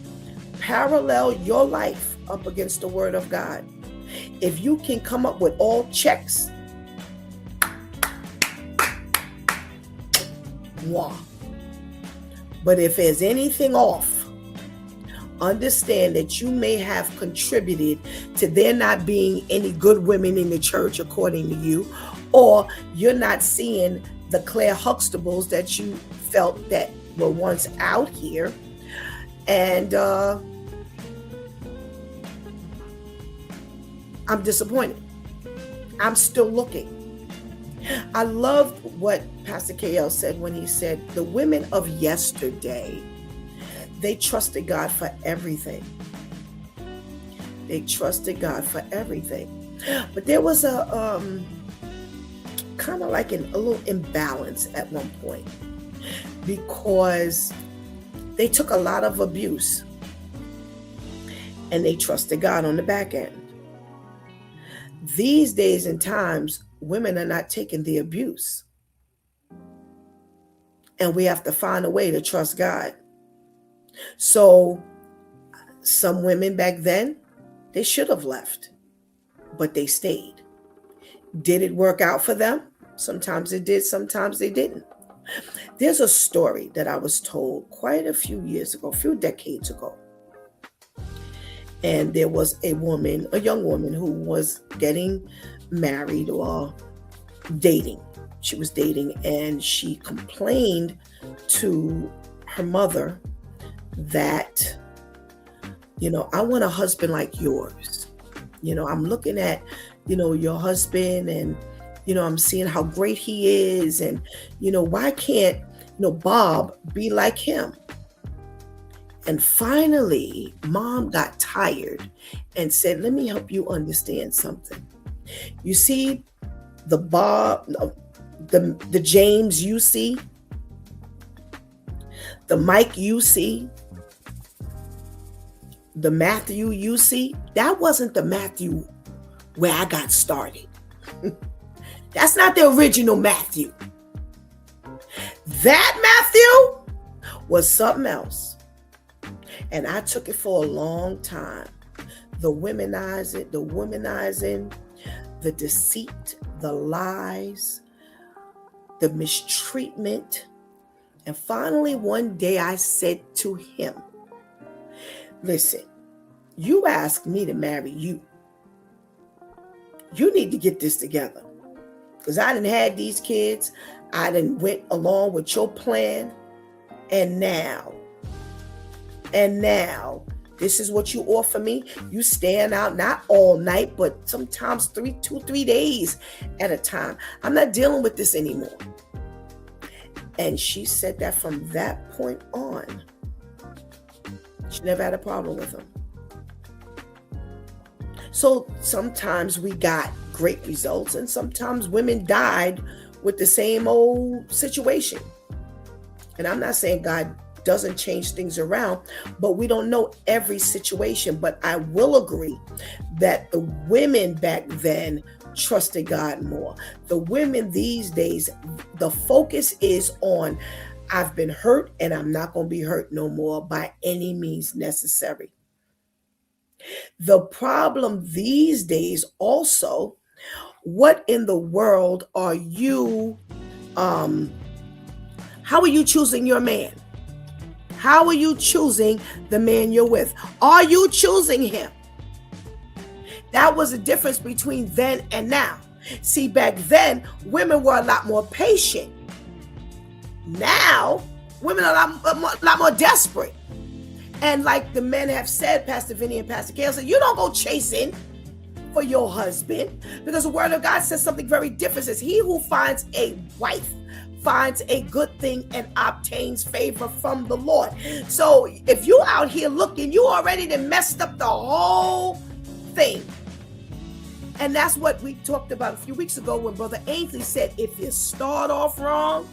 S2: Parallel your life up against the Word of God. If you can come up with all checks, wow. But if there's anything off, understand that you may have contributed to there not being any good women in the church according to you, or you're not seeing the Claire Huxtables that you felt that were once out here. And I'm disappointed. I'm still looking. I loved what Pastor KL said when he said the women of yesterday, they trusted God for everything. They trusted God for everything. But there was a kind of like a little imbalance at one point, because they took a lot of abuse and they trusted God on the back end. These days and times, women are not taking the abuse. And we have to find a way to trust God. So some women back then, they should have left, but they stayed. Did it work out for them? Sometimes it did, sometimes they didn't. There's a story that I was told quite a few years ago, a few decades ago. And there was a woman, a young woman who was getting married or dating. She was dating and she complained to her mother that, I want a husband like yours. I'm looking at, your husband and, I'm seeing how great he is. And, why can't, Bob be like him? And finally, Mom got tired and said, let me help you understand something. You see the Bob, the James you see, the Mike you see, the Matthew you see, that wasn't the Matthew where I got started. That's not the original Matthew. That Matthew was something else. And I took it for a long time. The womanizing, the deceit, the lies, the mistreatment. And finally, one day I said to him, listen, you asked me to marry you. You need to get this together. Because I done had these kids. I done went along with your plan. And now, this is what you offer me. You stand out not all night, but sometimes 2-3 days at a time. I'm not dealing with this anymore. And she said that from that point on, she never had a problem with him. So sometimes we got great results, and sometimes women died with the same old situation. And I'm not saying God doesn't change things around, but we don't know every situation. But I will agree that the women back then trusted God more. The women these days, the focus is on, I've been hurt and I'm not going to be hurt no more by any means necessary. The problem these days also, what in the world are you, how are you choosing your man? How are you choosing the man you're with? Are you choosing him? That was the difference between then and now. See, back then, women were a lot more patient. Now, women are a lot more desperate. And like the men have said, Pastor Vinny and Pastor Gail said, you don't go chasing for your husband, because the word of God says something very different. It says, he who finds a wife finds a good thing and obtains favor from the Lord. So if you out here looking, you already done messed up the whole thing. And that's what we talked about a few weeks ago when Brother Ainsley said, if you start off wrong,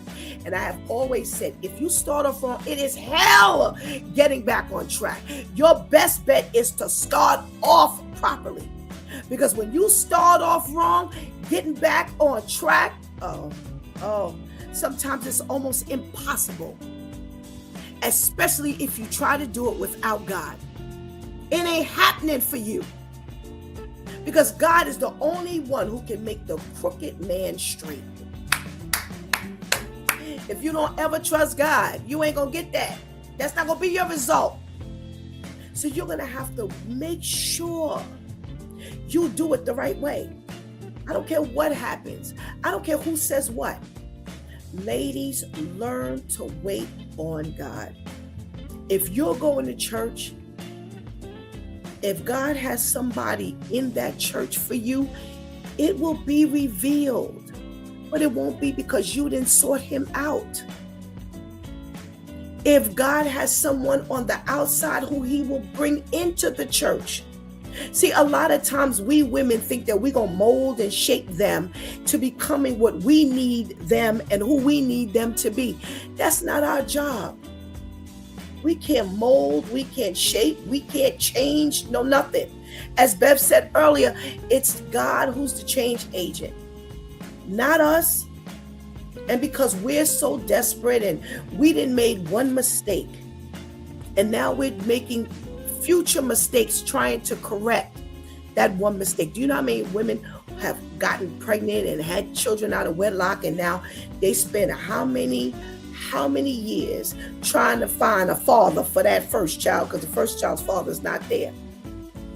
S2: and I have always said, if you start off wrong, it is hell getting back on track. Your best bet is to start off properly. Because when you start off wrong, getting back on track, sometimes it's almost impossible. Especially if you try to do it without God. It ain't happening for you. Because God is the only one who can make the crooked man straight. If you don't ever trust God, you ain't going to get that. That's not going to be your result. So you're going to have to make sure you do it the right way. I don't care what happens. I don't care who says what. Ladies, learn to wait on God. If you're going to church, if God has somebody in that church for you, it will be revealed. But it won't be because you didn't sort him out. If God has someone on the outside who he will bring into the church. See, a lot of times we women think that we're going to mold and shape them to becoming what we need them and who we need them to be. That's not our job. We can't mold, we can't shape, we can't change, no nothing. As Bev said earlier, it's God who's the change agent, not us. And because we're so desperate and we didn't made one mistake, and now we're making future mistakes trying to correct that one mistake. Do you know how many women have gotten pregnant and had children out of wedlock, and now they spend how many years trying to find a father for that first child because the first child's father is not there?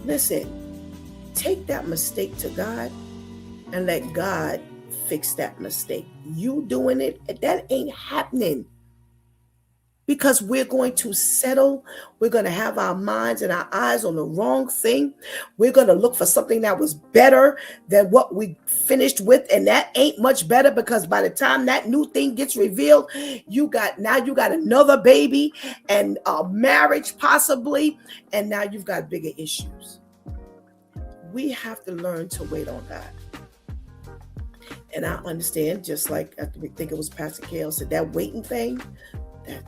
S2: Listen, take that mistake to God and let God fix that mistake. You doing it, that ain't happening. Because we're going to settle. We're going to have our minds and our eyes on the wrong thing. We're going to look for something that was better than what we finished with. And that ain't much better, because by the time that new thing gets revealed, you got another baby and a marriage possibly. And now you've got bigger issues. We have to learn to wait on God. And I understand, just like I think it was Pastor Kale said, that waiting thing,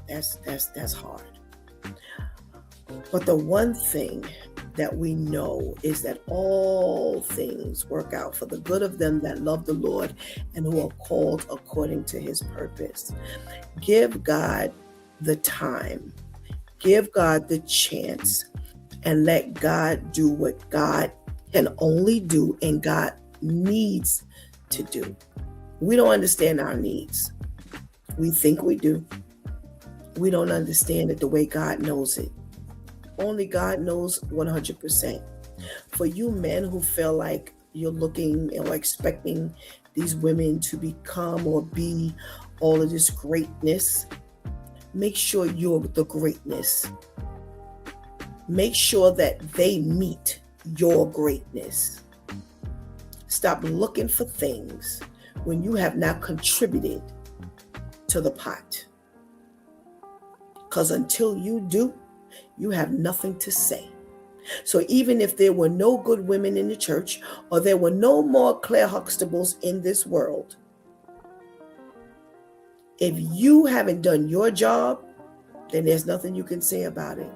S2: that's hard. But the one thing that we know is that all things work out for the good of them that love the Lord and who are called according to his purpose. Give God the time, give God the chance, and let God do what God can only do and God needs to do. We don't understand our needs. We think we do. We don't understand it the way God knows it. Only God knows 100%. For you men who feel like you're looking or expecting these women to become or be all of this greatness, make sure you're the greatness. Make sure that they meet your greatness. Stop looking for things when you have not contributed to the pot. Because until you do, you have nothing to say. So even if there were no good women in the church, or there were no more Claire Huxtables in this world, if you haven't done your job, then there's nothing you can say about it.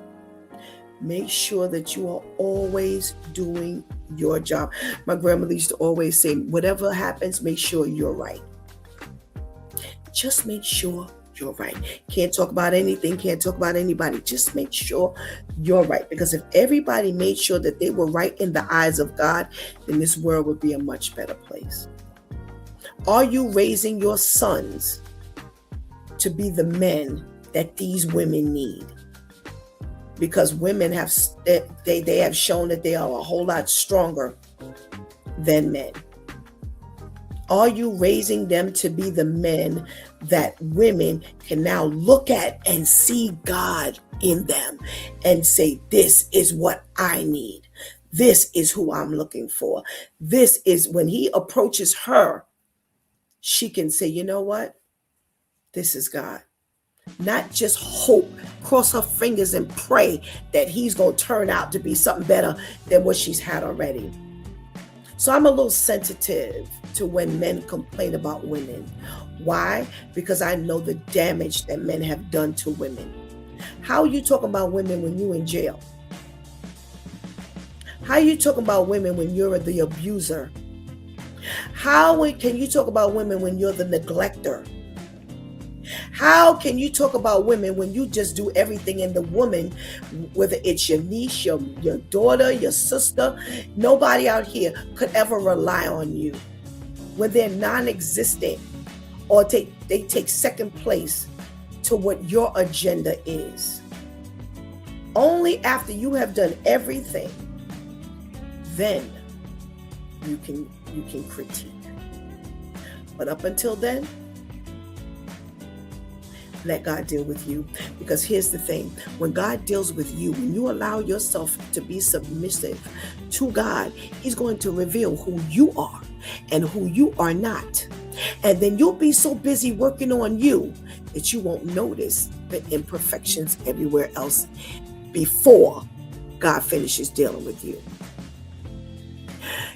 S2: Make sure that you are always doing your job. My grandmother used to always say, whatever happens, make sure you're right. Just make sure you're right. Can't talk about anything, can't talk about anybody. Just make sure you're right. Because if everybody made sure that they were right in the eyes of God, then this world would be a much better place. Are you raising your sons to be the men that these women need? Because women have they have shown that they are a whole lot stronger than men. Are you raising them to be the men that women can now look at and see God in them and say, this is what I need. This is who I'm looking for. This is when he approaches her, she can say, you know what? This is God. Not just hope, cross her fingers and pray that he's going to turn out to be something better than what she's had already. So I'm a little sensitive to when men complain about women. Why? Because I know the damage that men have done to women. How are you talking about women when you're in jail? How are you talking about women when you're the abuser? How can you talk about women when you're the neglector? How can you talk about women when you just do everything in the woman, whether it's your niece, your daughter, your sister? Nobody out here could ever rely on you when they're non-existent, or they take second place to what your agenda is. Only after you have done everything, then you can critique. But up until then, let God deal with you. Because here's the thing, when God deals with you, when you allow yourself to be submissive to God, he's going to reveal who you are and who you are not. And then you'll be so busy working on you that you won't notice the imperfections everywhere else before God finishes dealing with you.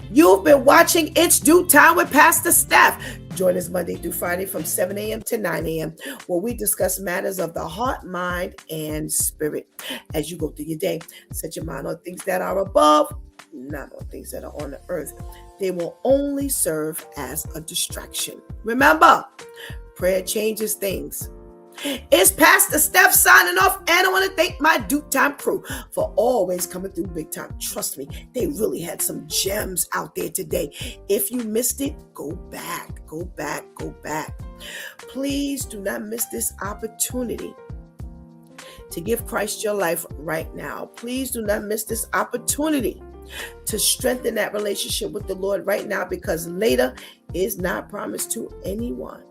S2: You've been watching It's Due Time with Pastor Steph. Join us Monday through Friday from 7 a.m. to 9 a.m. where we discuss matters of the heart, mind, and spirit. As you go through your day, set your mind on things that are above, not on things that are on the earth. They will only serve as a distraction. Remember, prayer changes things. It's Pastor Steph signing off, and I want to thank my Due Time crew for always coming through big time. Trust me, they really had some gems out there today. If you missed it, go back. Please do not miss this opportunity to give Christ your life right now. Please do not miss this opportunity to strengthen that relationship with the Lord right now, because later is not promised to anyone.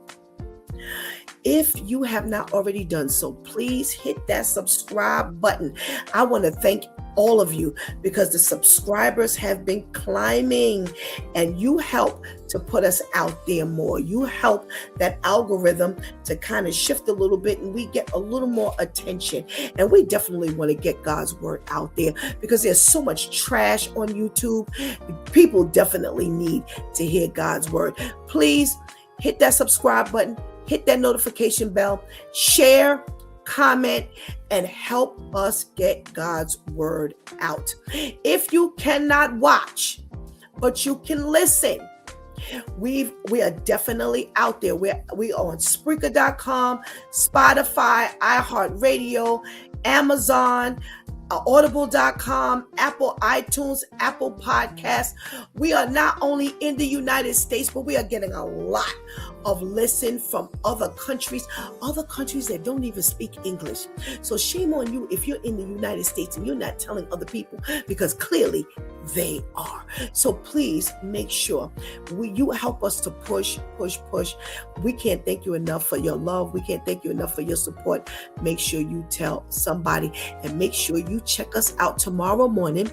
S2: If you have not already done so, please hit that subscribe button. I want to thank all of you because the subscribers have been climbing, and you help to put us out there more. You help that algorithm to kind of shift a little bit, and we get a little more attention. And we definitely want to get God's word out there because there's so much trash on YouTube. People definitely need to hear God's word. Please hit that subscribe button. Hit that notification bell, share, comment, and help us get God's word out. If you cannot watch, but you can listen, we are definitely out there. We are on Spreaker.com, Spotify, iHeartRadio, Amazon, Audible.com, Apple iTunes, Apple Podcasts. We are not only in the United States, but we are getting a lot of listen from other countries that don't even speak English. So shame on you if you're in the United States and you're not telling other people, because clearly they are. So please make sure you help us to push. We can't thank you enough for your love. We can't thank you enough for your support. Make sure you tell somebody, and make sure you check us out tomorrow morning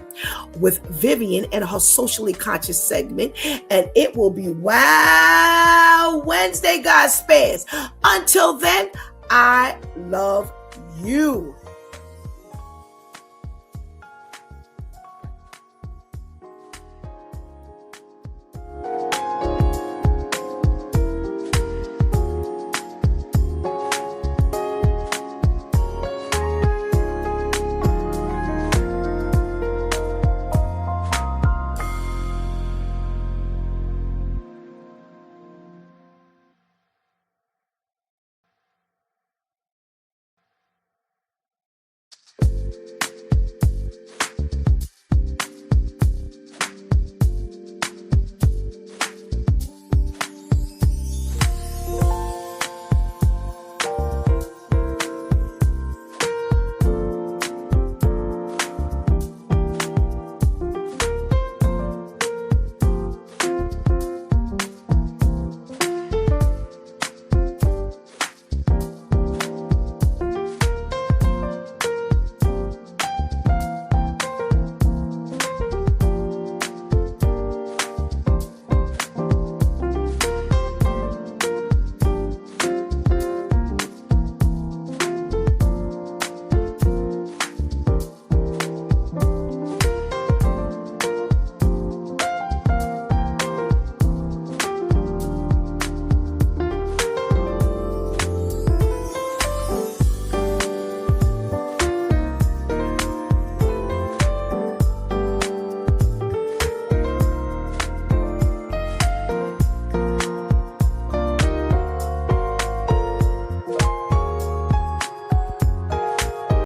S2: with Vivian and her socially conscious segment, and it will be Wow Wednesday, God spares. Until then, I love you.